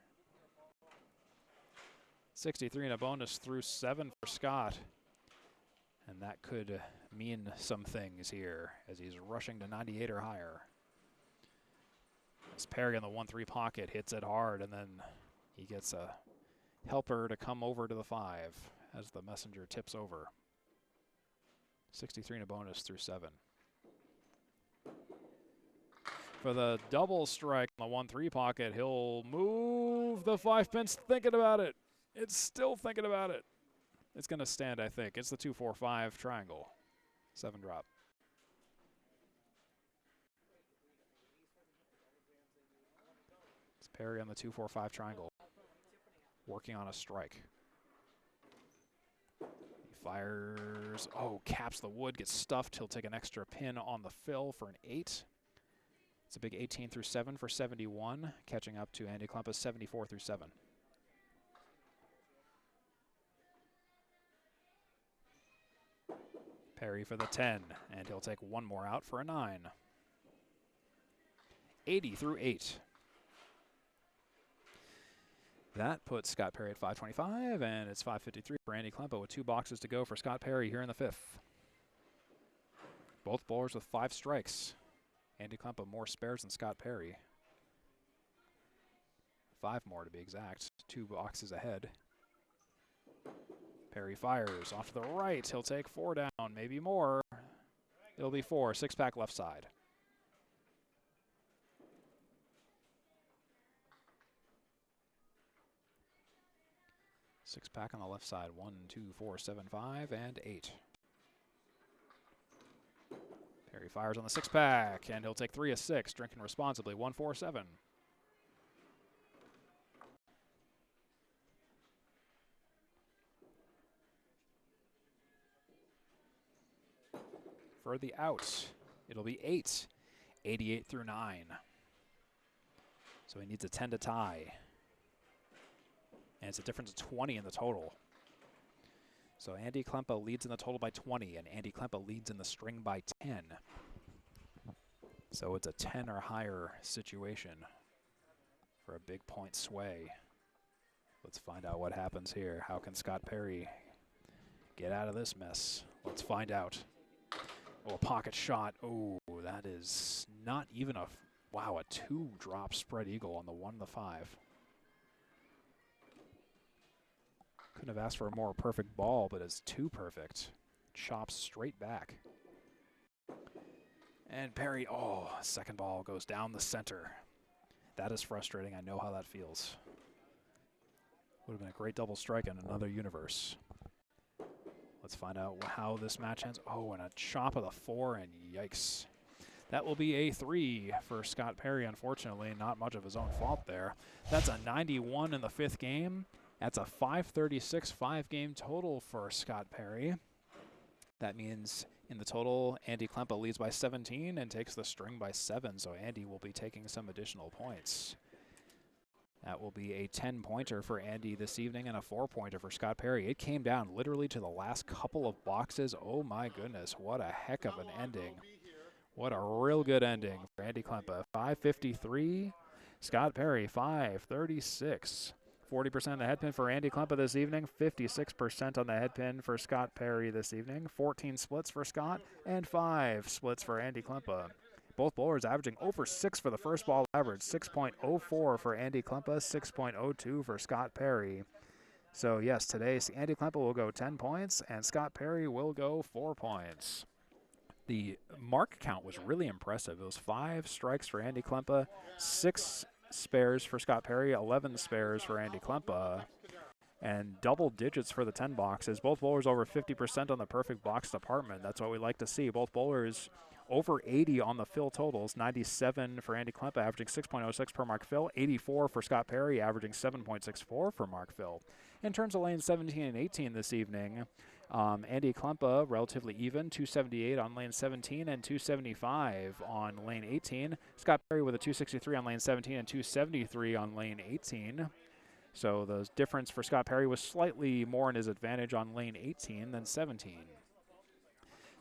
63 and a bonus through 7 for Scott. And that could mean some things here as he's rushing to 98 or higher. As Perry in the 1-3 pocket hits it hard, and then he gets a helper to come over to the 5 as the messenger tips over. 63 and a bonus through 7. For the double strike in the 1-3 pocket, he'll move the 5 pins, thinking about it. It's still thinking about it. It's going to stand, I think. It's the 2-4-5 triangle. 7 drop. It's Perry on the 2-4-5 triangle, working on a strike. He fires. Oh, caps the wood, gets stuffed. He'll take an extra pin on the fill for an 8. It's a big 18 through 7 for 71, catching up to Andy Klempa's 74 through 7. Perry for the 10, and he'll take one more out for a 9. 80 through 8. That puts Scott Perry at 525, and it's 553 for Andy Klempa with 2 boxes to go for Scott Perry here in the 5th. Both bowlers with 5 strikes. Andy Klempa more spares than Scott Perry. 5 more to be exact. 2 boxes ahead. Perry fires off to the right. He'll take 4 down, maybe more. It'll be 4. 6-pack left side. Six-pack on the left side. 1, 2, 4, 7, 5, and 8. Perry fires on the 6-pack, and he'll take 3 of 6, drinking responsibly. 1, 4, 7. For the out, it'll be 8. 88 through 9. So he needs a 10 to tie. And it's a difference of 20 in the total. So Andy Klempa leads in the total by 20, and Andy Klempa leads in the string by 10. So it's a 10 or higher situation for a big point sway. Let's find out what happens here. How can Scott Perry get out of this mess? Let's find out. Oh, a pocket shot. Oh, that is not even a, wow, a 2-drop spread eagle on the 1 to 5. Couldn't have asked for a more perfect ball, but it's too perfect. Chops straight back. And Perry, oh, second ball goes down the center. That is frustrating. I know how that feels. Would have been a great double strike in another universe. Let's find out how this match ends. Oh, and a chop of the 4, and yikes. That will be a 3 for Scott Perry, unfortunately. Not much of his own fault there. That's a 91 in the 5th game. That's a 536 5-game total for Scott Perry. That means in the total, Andy Klempa leads by 17 and takes the string by 7, so Andy will be taking some additional points. That will be a 10-pointer for Andy this evening and a 4-pointer for Scott Perry. It came down literally to the last couple of boxes. Oh my goodness, what a heck of an ending. What a real good ending for Andy Klempa. 553, Scott Perry 536. 40% on the head pin for Andy Klempa this evening, 56% on the head pin for Scott Perry this evening, 14 splits for Scott, and 5 splits for Andy Klempa. Both bowlers averaging over 6 for the first ball average, 6.04 for Andy Klempa, 6.02 for Scott Perry. So yes, today Andy Klempa will go 10 points, and Scott Perry will go 4 points. The mark count was really impressive. It was 5 strikes for Andy Klempa, 6 spares for Scott Perry, 11 spares for Andy Klempa, and double digits for the 10 boxes. Both bowlers over 50% on the perfect box department. That's what we like to see. Both bowlers over 80 on the fill totals. 97 for Andy Klempa, averaging 6.06 per mark fill. 84 for Scott Perry, averaging 7.64 for mark fill. In terms of lanes 17 and 18 this evening, Andy Klempa, relatively even, 278 on lane 17 and 275 on lane 18. Scott Perry with a 263 on lane 17 and 273 on lane 18. So the difference for Scott Perry was slightly more in his advantage on lane 18 than 17.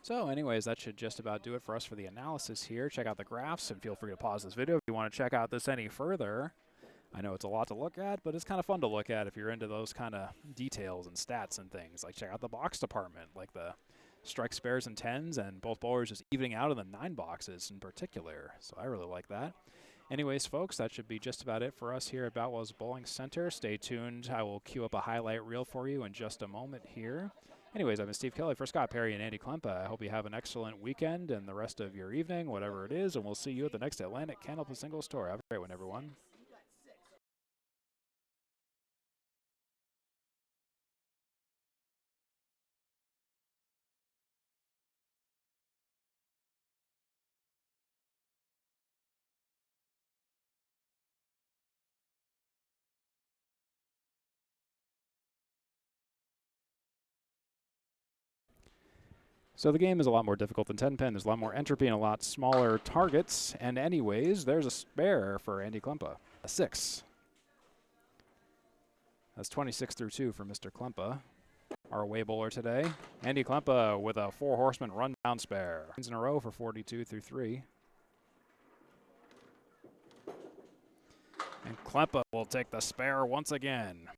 So anyways, that should just about do it for us for the analysis here. Check out the graphs and feel free to pause this video if you want to check out this any further. I know it's a lot to look at, but it's kind of fun to look at if you're into those kind of details and stats and things. Like check out the box department, like the strike spares and tens, and both bowlers just evening out in the 9 boxes in particular. So I really like that. Anyways, folks, that should be just about it for us here at Boutwell's Bowling Center. Stay tuned. I will queue up a highlight reel for you in just a moment here. Anyways, I've been Steve Kelly for Scott Perry and Andy Klempa. I hope you have an excellent weekend and the rest of your evening, whatever it is, and we'll see you at the next Atlantic Candlepin Singles Tour. Have a great one, everyone. So the game is a lot more difficult than 10-pin. There's a lot more entropy and a lot smaller targets. And anyways, there's a spare for Andy Klempa. A 6. That's 26 through 2 for Mr. Klempa. Our away bowler today. Andy Klempa with a 4-horseman run-down spare. In a row for 42 through 3. And Klempa will take the spare once again.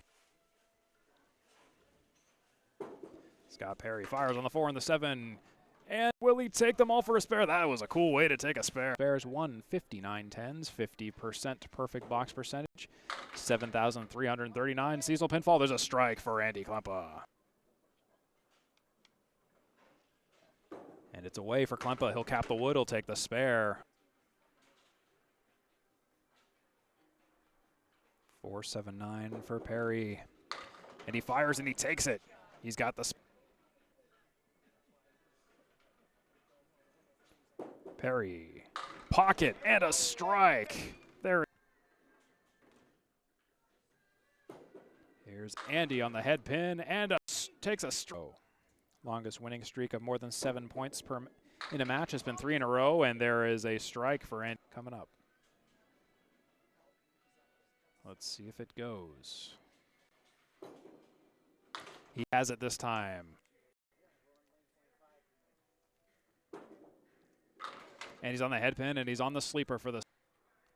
Scott Perry fires on the 4 and the 7. And will he take them all for a spare? That was a cool way to take a spare. Spares 159 tens, 50% perfect box percentage, 7,339 seasonal pinfall. There's a strike for Andy Klempa. And it's away for Klempa. He'll cap the wood. He'll take the spare. 479 for Perry. And he fires and he takes it. He's got the spare. Perry, pocket, and a strike. There. Here's Andy on the head pin, and takes a strike. Longest winning streak of more than 7 points in a match has been 3 in a row, and there is a strike for Andy coming up. Let's see if it goes. He has it this time. And he's on the head pin, and he's on the sleeper for the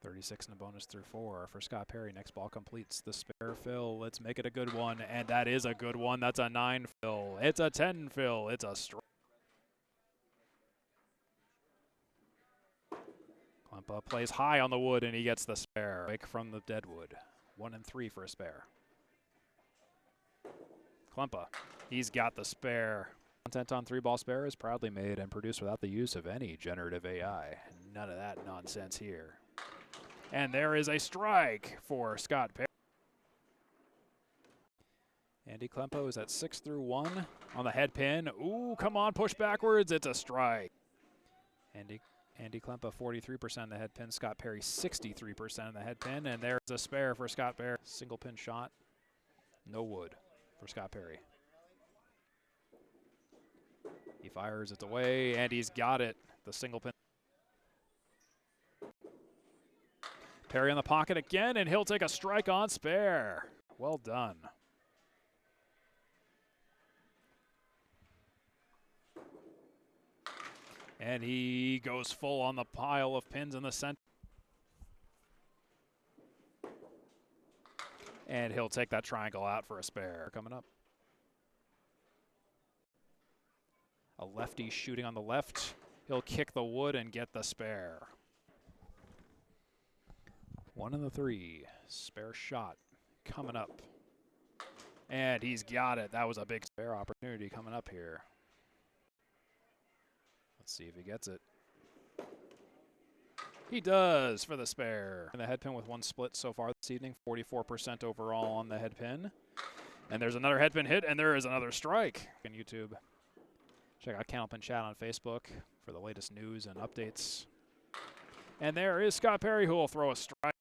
36 and a bonus through 4 for Scott Perry. Next ball completes the spare fill. Let's make it a good one, and that is a good one. That's a 9 fill. It's a 10 fill. It's a strike. Klempa plays high on the wood, and he gets the spare. Break from the deadwood. 1 and 3 for a spare. Klempa, he's got the spare. Content on 3-ball spare is proudly made and produced without the use of any generative AI. None of that nonsense here. And there is a strike for Scott Perry. Andy Klempa is at 6 through 1 on the head pin. Ooh, come on, push backwards. It's a strike. Andy Klempa 43% in the head pin. Scott Perry 63% in the head pin. And there's a spare for Scott Perry. Single pin shot. No wood for Scott Perry. He fires it away, and he's got it. The single pin. Perry in the pocket again, and he'll take a strike on spare. Well done. And he goes full on the pile of pins in the center. And he'll take that triangle out for a spare. Coming up. A lefty shooting on the left. He'll kick the wood and get the spare. 1 and the 3. Spare shot coming up. And he's got it. That was a big spare opportunity coming up here. Let's see if he gets it. He does for the spare. And the head pin with 1 split so far this evening. 44% overall on the head pin. And there's another head pin hit, and there is another strike on YouTube. Check out Candlepin Chat on Facebook for the latest news and updates. And there is Scott Perry, who will throw a strike.